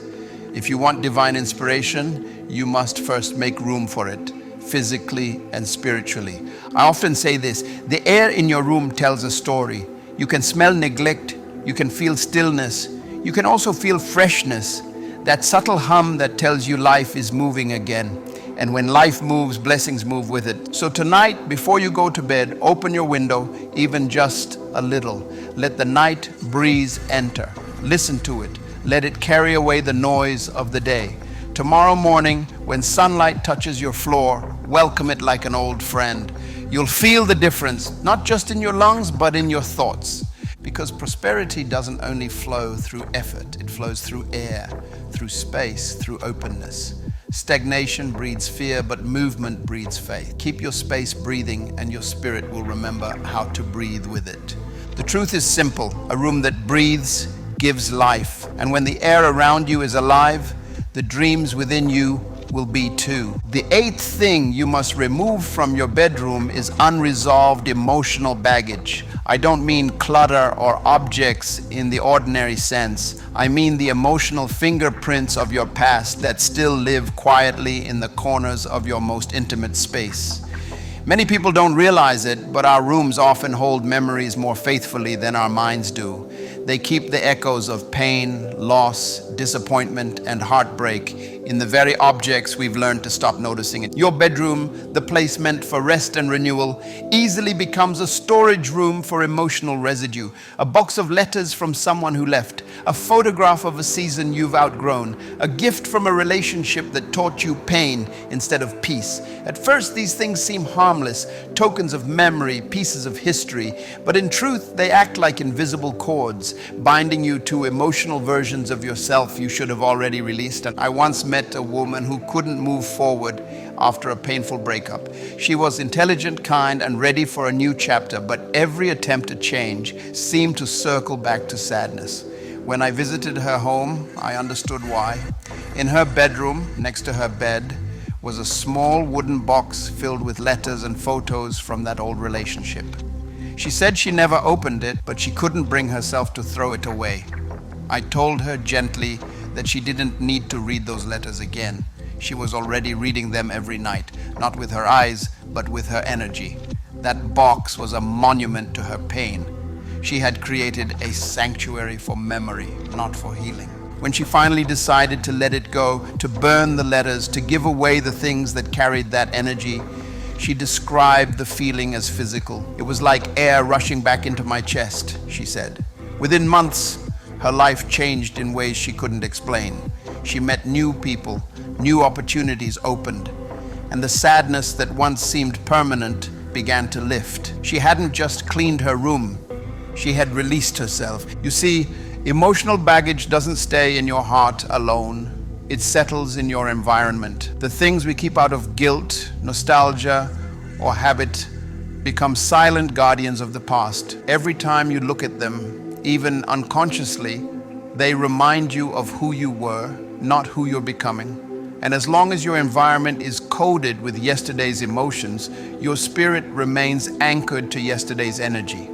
If you want divine inspiration, you must first make room for it, physically and spiritually. I often say this, the air in your room tells a story. You can smell neglect, you can feel stillness, you can also feel freshness, that subtle hum that tells you life is moving again. And when life moves, blessings move with it. So tonight, before you go to bed, open your window, even just a little. Let the night breeze enter. Listen to it. Let it carry away the noise of the day. Tomorrow morning, when sunlight touches your floor, welcome it like an old friend. You'll feel the difference, not just in your lungs, but in your thoughts. Because prosperity doesn't only flow through effort, it flows through air, through space, through openness. Stagnation breeds fear, but movement breeds faith. Keep your space breathing and your spirit will remember how to breathe with it. The truth is simple. A room that breathes gives life. And when the air around you is alive, the dreams within you will be too. The eighth thing you must remove from your bedroom is unresolved emotional baggage. I don't mean clutter or objects in the ordinary sense. I mean the emotional fingerprints of your past that still live quietly in the corners of your most intimate space. Many people don't realize it, but our rooms often hold memories more faithfully than our minds do. They keep the echoes of pain, loss, disappointment, and heartbreak in the very objects we've learned to stop noticing. Your bedroom, the place meant for rest and renewal, easily becomes a storage room for emotional residue. A box of letters from someone who left, a photograph of a season you've outgrown, a gift from a relationship that taught you pain instead of peace. At first, these things seem harmless, tokens of memory, pieces of history, but in truth, they act like invisible cords. patterns, binding you to emotional versions of yourself you should have already released. And I once met a woman who couldn't move forward after a painful breakup. She was intelligent, kind, and ready for a new chapter, but every attempt at change seemed to circle back to sadness. When I visited her home, I understood why. In her bedroom, next to her bed, was a small wooden box filled with letters and photos from that old relationship. She said she never opened it, but she couldn't bring herself to throw it away. I told her gently that she didn't need to read those letters again. She was already reading them every night, not with her eyes, but with her energy. That box was a monument to her pain. She had created a sanctuary for memory, not for healing. When she finally decided to let it go, to burn the letters, to give away the things that carried that energy, she described the feeling as physical. It was like air rushing back into my chest, she said. Within months, her life changed in ways she couldn't explain. She met new people, new opportunities opened, and the sadness that once seemed permanent began to lift. She hadn't just cleaned her room, she had released herself. You see, emotional baggage doesn't stay in your heart alone. It settles in your environment. The things we keep out of guilt, nostalgia, or habit become silent guardians of the past. Every time you look at them, even unconsciously, they remind you of who you were, not who you're becoming. And as long as your environment is coded with yesterday's emotions, your spirit remains anchored to yesterday's energy.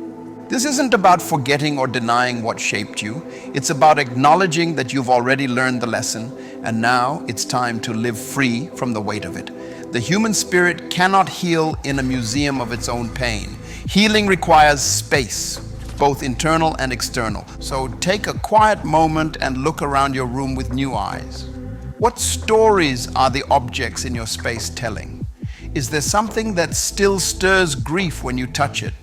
This isn't about forgetting or denying what shaped you. It's about acknowledging that you've already learned the lesson, and now it's time to live free from the weight of it. The human spirit cannot heal in a museum of its own pain. Healing requires space, both internal and external. So take a quiet moment and look around your room with new eyes. What stories are the objects in your space telling? Is there something that still stirs grief when you touch it?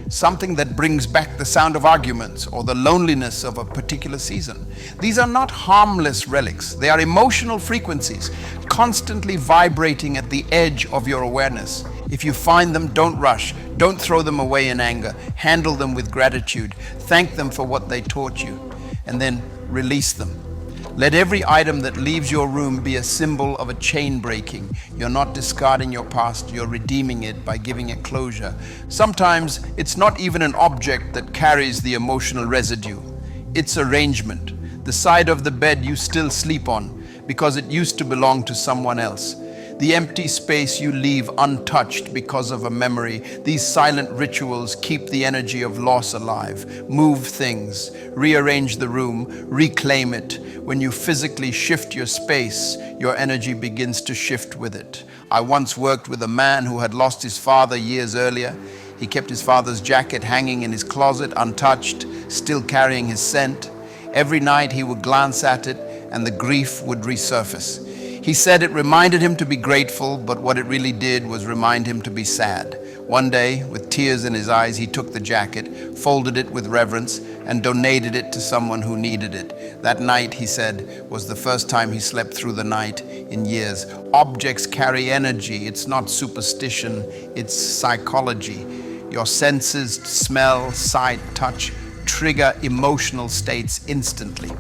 Something that brings back the sound of arguments or the loneliness of a particular season? These are not harmless relics. They are emotional frequencies, constantly vibrating at the edge of your awareness. If you find them, don't rush. Don't throw them away in anger. Handle them with gratitude. Thank them for what they taught you, and then release them. Let every item that leaves your room be a symbol of a chain breaking. You're not discarding your past, you're redeeming it by giving it closure. Sometimes it's not even an object that carries the emotional residue. It's arrangement, the side of the bed you still sleep on because it used to belong to someone else. The empty space you leave untouched because of a memory. These silent rituals keep the energy of loss alive. Move things, rearrange the room, reclaim it. When you physically shift your space, your energy begins to shift with it. I once worked with a man who had lost his father years earlier. He kept his father's jacket hanging in his closet untouched, still carrying his scent. Every night he would glance at it and the grief would resurface. He said it reminded him to be grateful, but what it really did was remind him to be sad. One day, with tears in his eyes, he took the jacket, folded it with reverence, and donated it to someone who needed it. That night, he said, was the first time he slept through the night in years. Objects carry energy. It's not superstition, it's psychology. Your senses, smell, sight, touch, trigger emotional states instantly.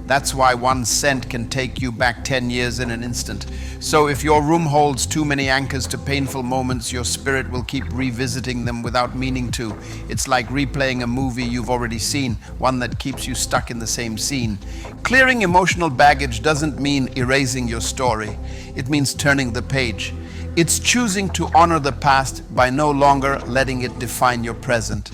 That's why one scent can take you back 10 years in an instant. So if your room holds too many anchors to painful moments, your spirit will keep revisiting them without meaning to. It's like replaying a movie you've already seen, one that keeps you stuck in the same scene. Clearing emotional baggage doesn't mean erasing your story. It means turning the page. It's choosing to honor the past by no longer letting it define your present.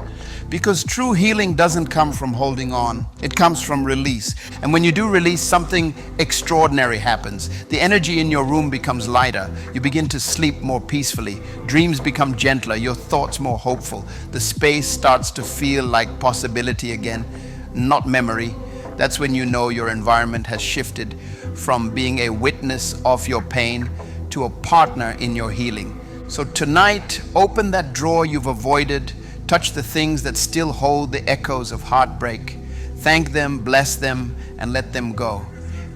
Because true healing doesn't come from holding on, it comes from release. And when you do release, something extraordinary happens. The energy in your room becomes lighter. You begin to sleep more peacefully. Dreams become gentler, your thoughts more hopeful. The space starts to feel like possibility again, not memory. That's when you know your environment has shifted from being a witness of your pain to a partner in your healing. So tonight, open that drawer you've avoided. Touch the things that still hold the echoes of heartbreak. Thank them, bless them, and let them go.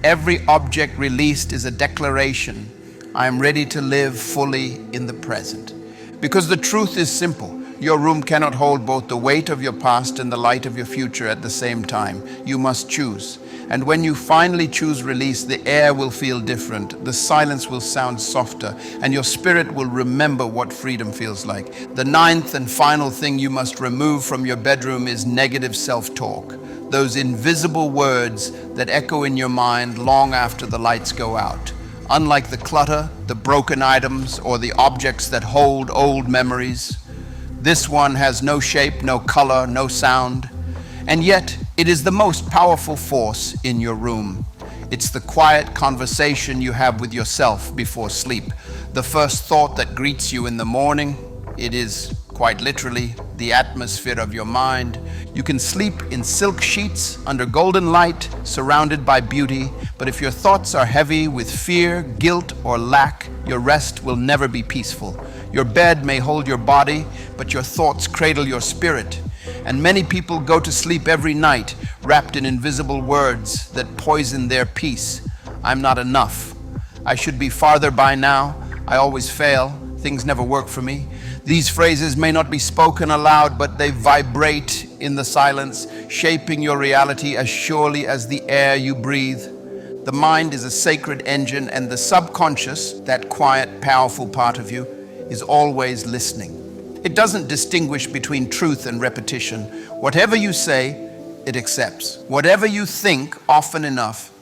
Every object released is a declaration. I am ready to live fully in the present. Because the truth is simple. Your room cannot hold both the weight of your past and the light of your future at the same time. You must choose. And when you finally choose release, the air will feel different, the silence will sound softer, and your spirit will remember what freedom feels like. The ninth and final thing you must remove from your bedroom is negative self-talk. Those invisible words that echo in your mind long after the lights go out. Unlike the clutter, the broken items, or the objects that hold old memories, this one has no shape, no color, no sound, and yet it is the most powerful force in your room. It's the quiet conversation you have with yourself before sleep, the first thought that greets you in the morning. It is, quite literally, the atmosphere of your mind. You can sleep in silk sheets under golden light, surrounded by beauty, but if your thoughts are heavy with fear, guilt, or lack, your rest will never be peaceful. Your bed may hold your body, but your thoughts cradle your spirit. And many people go to sleep every night wrapped in invisible words that poison their peace. I'm not enough. I should be farther by now. I always fail. Things never work for me. These phrases may not be spoken aloud, but they vibrate in the silence, shaping your reality as surely as the air you breathe. The mind is a sacred engine, and the subconscious, that quiet, powerful part of you, is always listening. It doesn't distinguish between truth and repetition. Whatever you say, it accepts. Whatever you think often enough,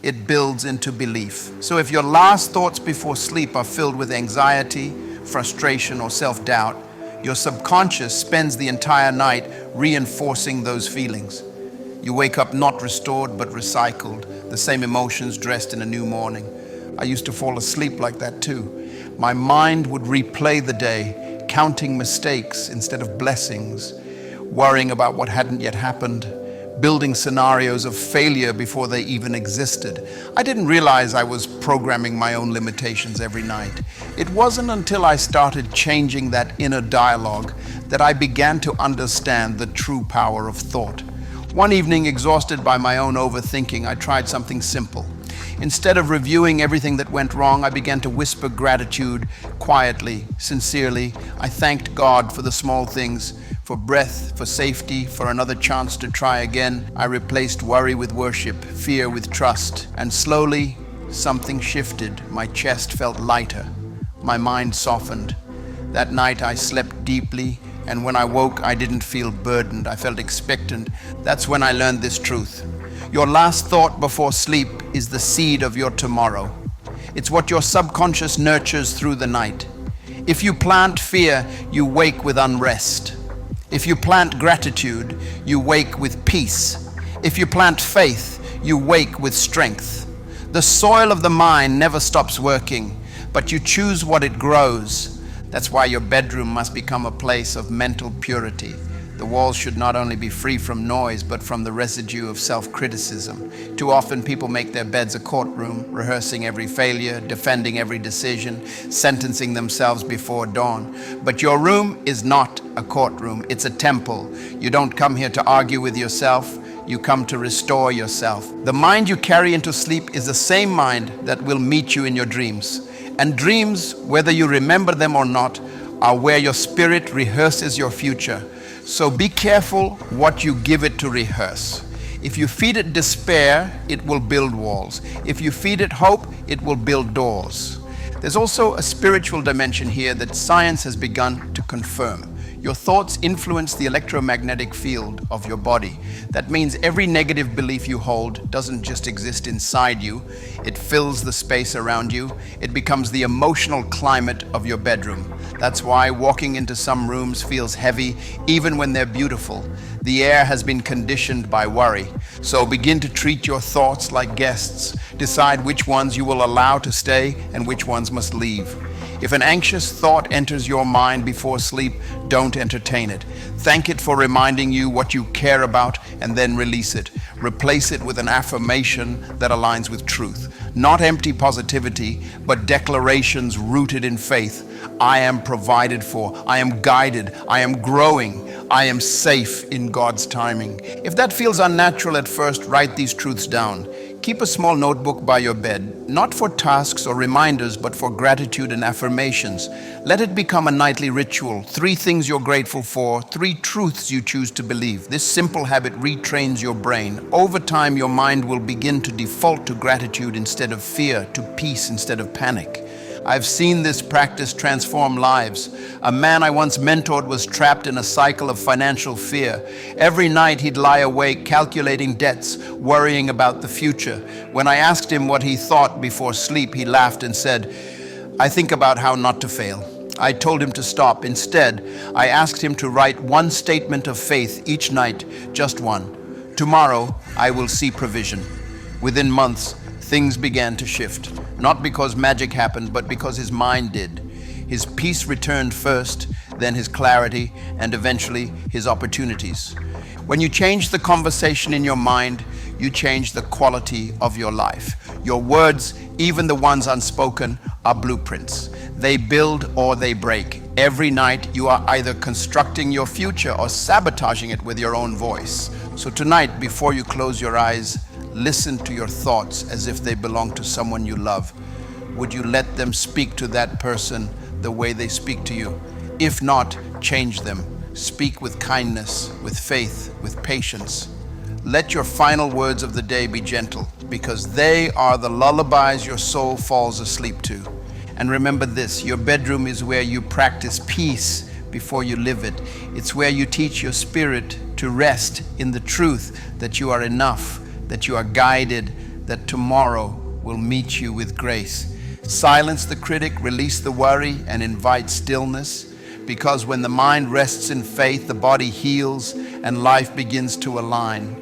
it builds into belief. So if your last thoughts before sleep are filled with anxiety, frustration, or self-doubt, your subconscious spends the entire night reinforcing those feelings. You wake up not restored but recycled, the same emotions dressed in a new morning. I used to fall asleep like that too. My mind would replay the day, counting mistakes instead of blessings, worrying about what hadn't yet happened, building scenarios of failure before they even existed. I didn't realize I was programming my own limitations every night. It wasn't until I started changing that inner dialogue that I began to understand the true power of thought. One evening, exhausted by my own overthinking, I tried something simple. Instead of reviewing everything that went wrong, I began to whisper gratitude quietly, sincerely. I thanked God for the small things, for breath, for safety, for another chance to try again. I replaced worry with worship, fear with trust, and slowly something shifted. My chest felt lighter, my mind softened. That night I slept deeply, and when I woke, I didn't feel burdened. I felt expectant. That's when I learned this truth. Your last thought before sleep is the seed of your tomorrow. It's what your subconscious nurtures through the night. If you plant fear, you wake with unrest. If you plant gratitude, you wake with peace. If you plant faith, you wake with strength. The soil of the mind never stops working, but you choose what it grows. That's why your bedroom must become a place of mental purity. The walls should not only be free from noise, but from the residue of self-criticism. Too often people make their beds a courtroom, rehearsing every failure, defending every decision, sentencing themselves before dawn. But your room is not a courtroom, it's a temple. You don't come here to argue with yourself, you come to restore yourself. The mind you carry into sleep is the same mind that will meet you in your dreams. And dreams, whether you remember them or not, are where your spirit rehearses your future. So be careful what you give it to rehearse. If you feed it despair, it will build walls. If you feed it hope, it will build doors. There's also a spiritual dimension here that science has begun to confirm. Your thoughts influence the electromagnetic field of your body. That means every negative belief you hold doesn't just exist inside you, it fills the space around you. It becomes the emotional climate of your bedroom. That's why walking into some rooms feels heavy, even when they're beautiful. The air has been conditioned by worry. So begin to treat your thoughts like guests. Decide which ones you will allow to stay and which ones must leave. If an anxious thought enters your mind before sleep, don't entertain it. Thank it for reminding you what you care about and then release it. Replace it with an affirmation that aligns with truth. Not empty positivity, but declarations rooted in faith. I am provided for. I am guided. I am growing. I am safe in God's timing. If that feels unnatural at first, write these truths down. Keep a small notebook by your bed, not for tasks or reminders, but for gratitude and affirmations. Let it become a nightly ritual. 3 things you're grateful for, 3 truths you choose to believe. This simple habit retrains your brain. Over time, your mind will begin to default to gratitude instead of fear, to peace instead of panic. I've seen this practice transform lives. A man I once mentored was trapped in a cycle of financial fear. Every night he'd lie awake calculating debts, worrying about the future. When I asked him what he thought before sleep, he laughed and said, "I think about how not to fail." I told him to stop. Instead, I asked him to write 1 statement of faith each night, just 1. "Tomorrow, I will see provision." Within months, things began to shift. Not because magic happened, but because his mind did. His peace returned first, then his clarity, and eventually his opportunities. When you change the conversation in your mind, you change the quality of your life. Your words, even the ones unspoken, are blueprints. They build or they break. Every night you are either constructing your future or sabotaging it with your own voice. So tonight, before you close your eyes, listen to your thoughts as if they belong to someone you love. Would you let them speak to that person the way they speak to you? If not, change them. Speak with kindness, with faith, with patience. Let your final words of the day be gentle, because they are the lullabies your soul falls asleep to. And remember this, your bedroom is where you practice peace before you live it. It's where you teach your spirit to rest in the truth that you are enough, that you are guided, that tomorrow will meet you with grace. Silence the critic, release the worry, and invite stillness, because when the mind rests in faith, the body heals and life begins to align.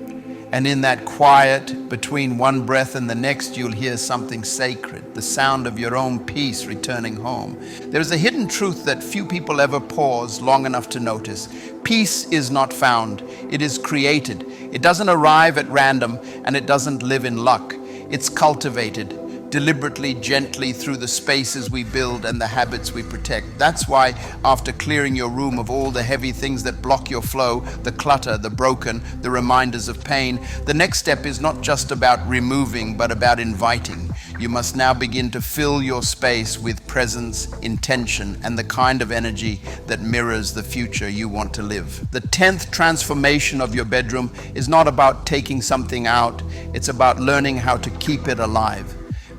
And in that quiet between one breath and the next, you'll hear something sacred, the sound of your own peace returning home. There's a hidden truth that few people ever pause long enough to notice. Peace is not found, it is created. It doesn't arrive at random, and it doesn't live in luck. It's cultivated deliberately, gently, through the spaces we build and the habits we protect. That's why after clearing your room of all the heavy things that block your flow, the clutter, the broken, the reminders of pain, the next step is not just about removing, but about inviting. You must now begin to fill your space with presence, intention, and the kind of energy that mirrors the future you want to live. The 10th transformation of your bedroom is not about taking something out, it's about learning how to keep it alive.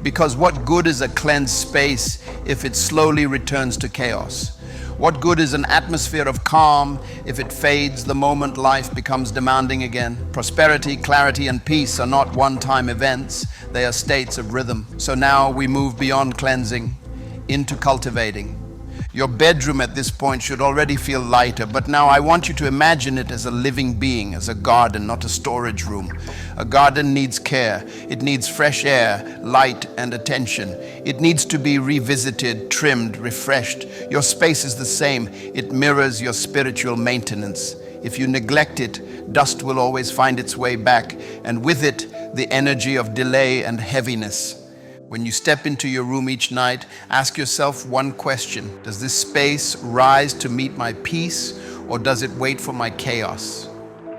Because what good is a cleansed space if it slowly returns to chaos? What good is an atmosphere of calm if it fades the moment life becomes demanding again? Prosperity, clarity, and peace are not one-time events. They are states of rhythm. So now we move beyond cleansing into cultivating. Your bedroom at this point should already feel lighter, but now I want you to imagine it as a living being, as a garden, not a storage room. A garden needs care. It needs fresh air, light, and attention. It needs to be revisited, trimmed, refreshed. Your space is the same. It mirrors your spiritual maintenance. If you neglect it, dust will always find its way back, and with it, the energy of delay and heaviness. When you step into your room each night, ask yourself one question. Does this space rise to meet my peace, or does it wait for my chaos?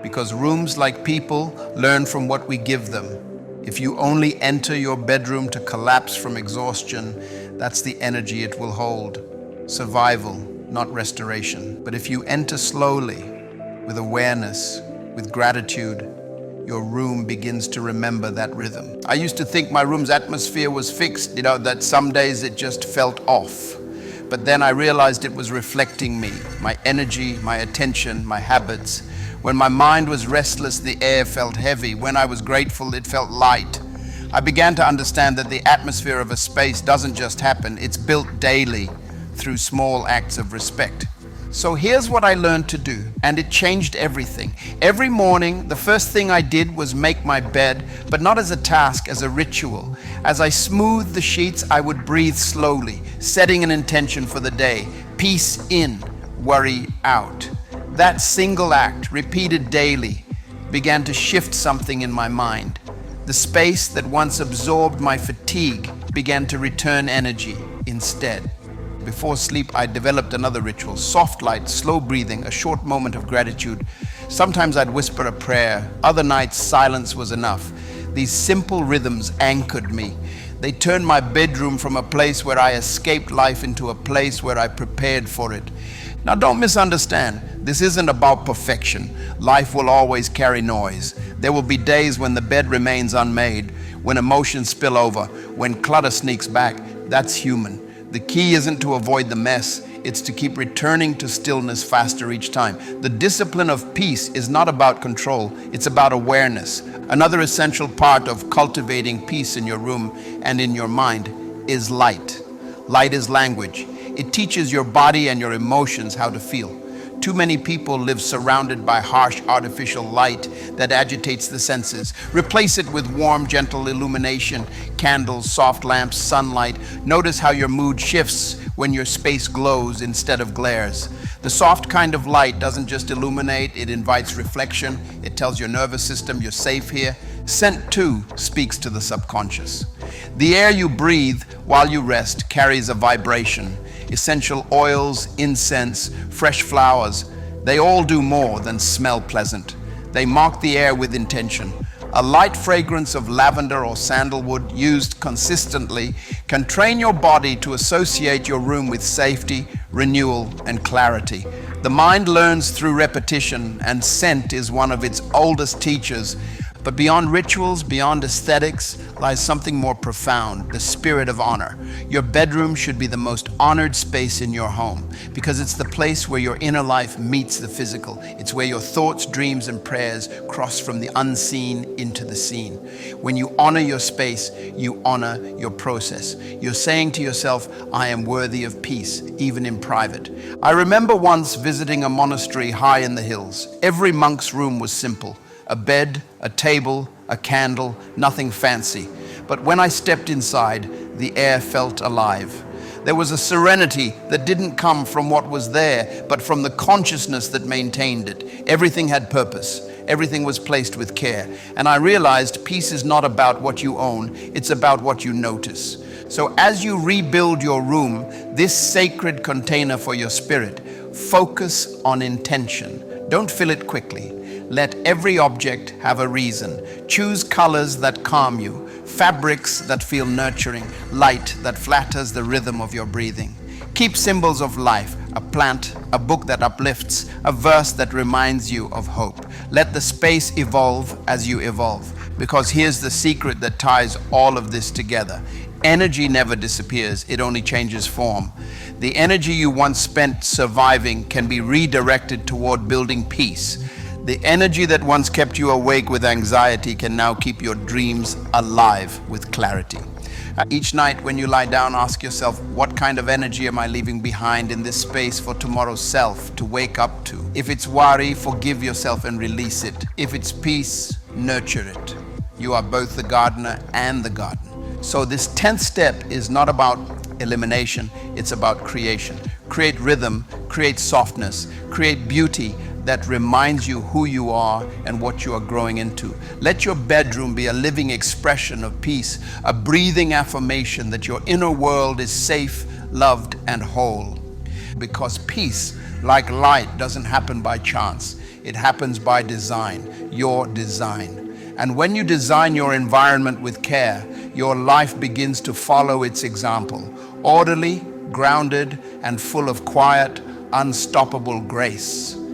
Because rooms, like people, learn from what we give them. If you only enter your bedroom to collapse from exhaustion, that's the energy it will hold. Survival, not restoration. But if you enter slowly, with awareness, with gratitude, your room begins to remember that rhythm. I used to think my room's atmosphere was fixed, that some days it just felt off. But then I realized it was reflecting me, my energy, my attention, my habits. When my mind was restless, the air felt heavy. When I was grateful, it felt light. I began to understand that the atmosphere of a space doesn't just happen, it's built daily through small acts of respect. So here's what I learned to do, and it changed everything. Every morning, the first thing I did was make my bed, but not as a task, as a ritual. As I smoothed the sheets, I would breathe slowly, setting an intention for the day. Peace in, worry out. That single act, repeated daily, began to shift something in my mind. The space that once absorbed my fatigue began to return energy instead. Before sleep, I developed another ritual: soft light, slow breathing, a short moment of gratitude. Sometimes I'd whisper a prayer. Other nights, silence was enough. These simple rhythms anchored me. They turned my bedroom from a place where I escaped life into a place where I prepared for it. Now, don't misunderstand. This isn't about perfection. Life will always carry noise. There will be days when the bed remains unmade, when emotions spill over, when clutter sneaks back. That's human. The key isn't to avoid the mess. It's to keep returning to stillness faster each time. The discipline of peace is not about control. It's about awareness. Another essential part of cultivating peace in your room and in your mind is light. Light is language. It teaches your body and your emotions how to feel. Too many people live surrounded by harsh artificial light that agitates the senses. Replace it with warm, gentle illumination, candles, soft lamps, sunlight. Notice how your mood shifts when your space glows instead of glares. The soft kind of light doesn't just illuminate, it invites reflection. It tells your nervous system you're safe here. Scent too speaks to the subconscious. The air you breathe while you rest carries a vibration. Essential oils, incense, fresh flowers, they all do more than smell pleasant. They mark the air with intention. A light fragrance of lavender or sandalwood used consistently can train your body to associate your room with safety, renewal, and clarity. The mind learns through repetition, and scent is one of its oldest teachers. But beyond rituals, beyond aesthetics, lies something more profound, the spirit of honor. Your bedroom should be the most honored space in your home because it's the place where your inner life meets the physical. It's where your thoughts, dreams, and prayers cross from the unseen into the seen. When you honor your space, you honor your process. You're saying to yourself, I am worthy of peace, even in private. I remember once visiting a monastery high in the hills. Every monk's room was simple. A bed, a table, a candle, nothing fancy. But when I stepped inside, the air felt alive. There was a serenity that didn't come from what was there, but from the consciousness that maintained it. Everything had purpose. Everything was placed with care. And I realized peace is not about what you own, it's about what you notice. So as you rebuild your room, this sacred container for your spirit, focus on intention. Don't fill it quickly. Let every object have a reason. Choose colors that calm you, fabrics that feel nurturing, light that flatters the rhythm of your breathing. Keep symbols of life, a plant, a book that uplifts, a verse that reminds you of hope. Let the space evolve as you evolve, because here's the secret that ties all of this together. Energy never disappears, it only changes form. The energy you once spent surviving can be redirected toward building peace. The energy that once kept you awake with anxiety can now keep your dreams alive with clarity. Each night when you lie down, ask yourself, what kind of energy am I leaving behind in this space for tomorrow's self to wake up to? If it's worry, forgive yourself and release it. If it's peace, nurture it. You are both the gardener and the garden. So this 10th step is not about elimination, it's about creation. Create rhythm, create softness, create beauty that reminds you who you are and what you are growing into. Let your bedroom be a living expression of peace, a breathing affirmation that your inner world is safe, loved, and whole. Because peace, like light, doesn't happen by chance. It happens by design, your design. And when you design your environment with care, your life begins to follow its example. Orderly, grounded, and full of quiet, unstoppable grace.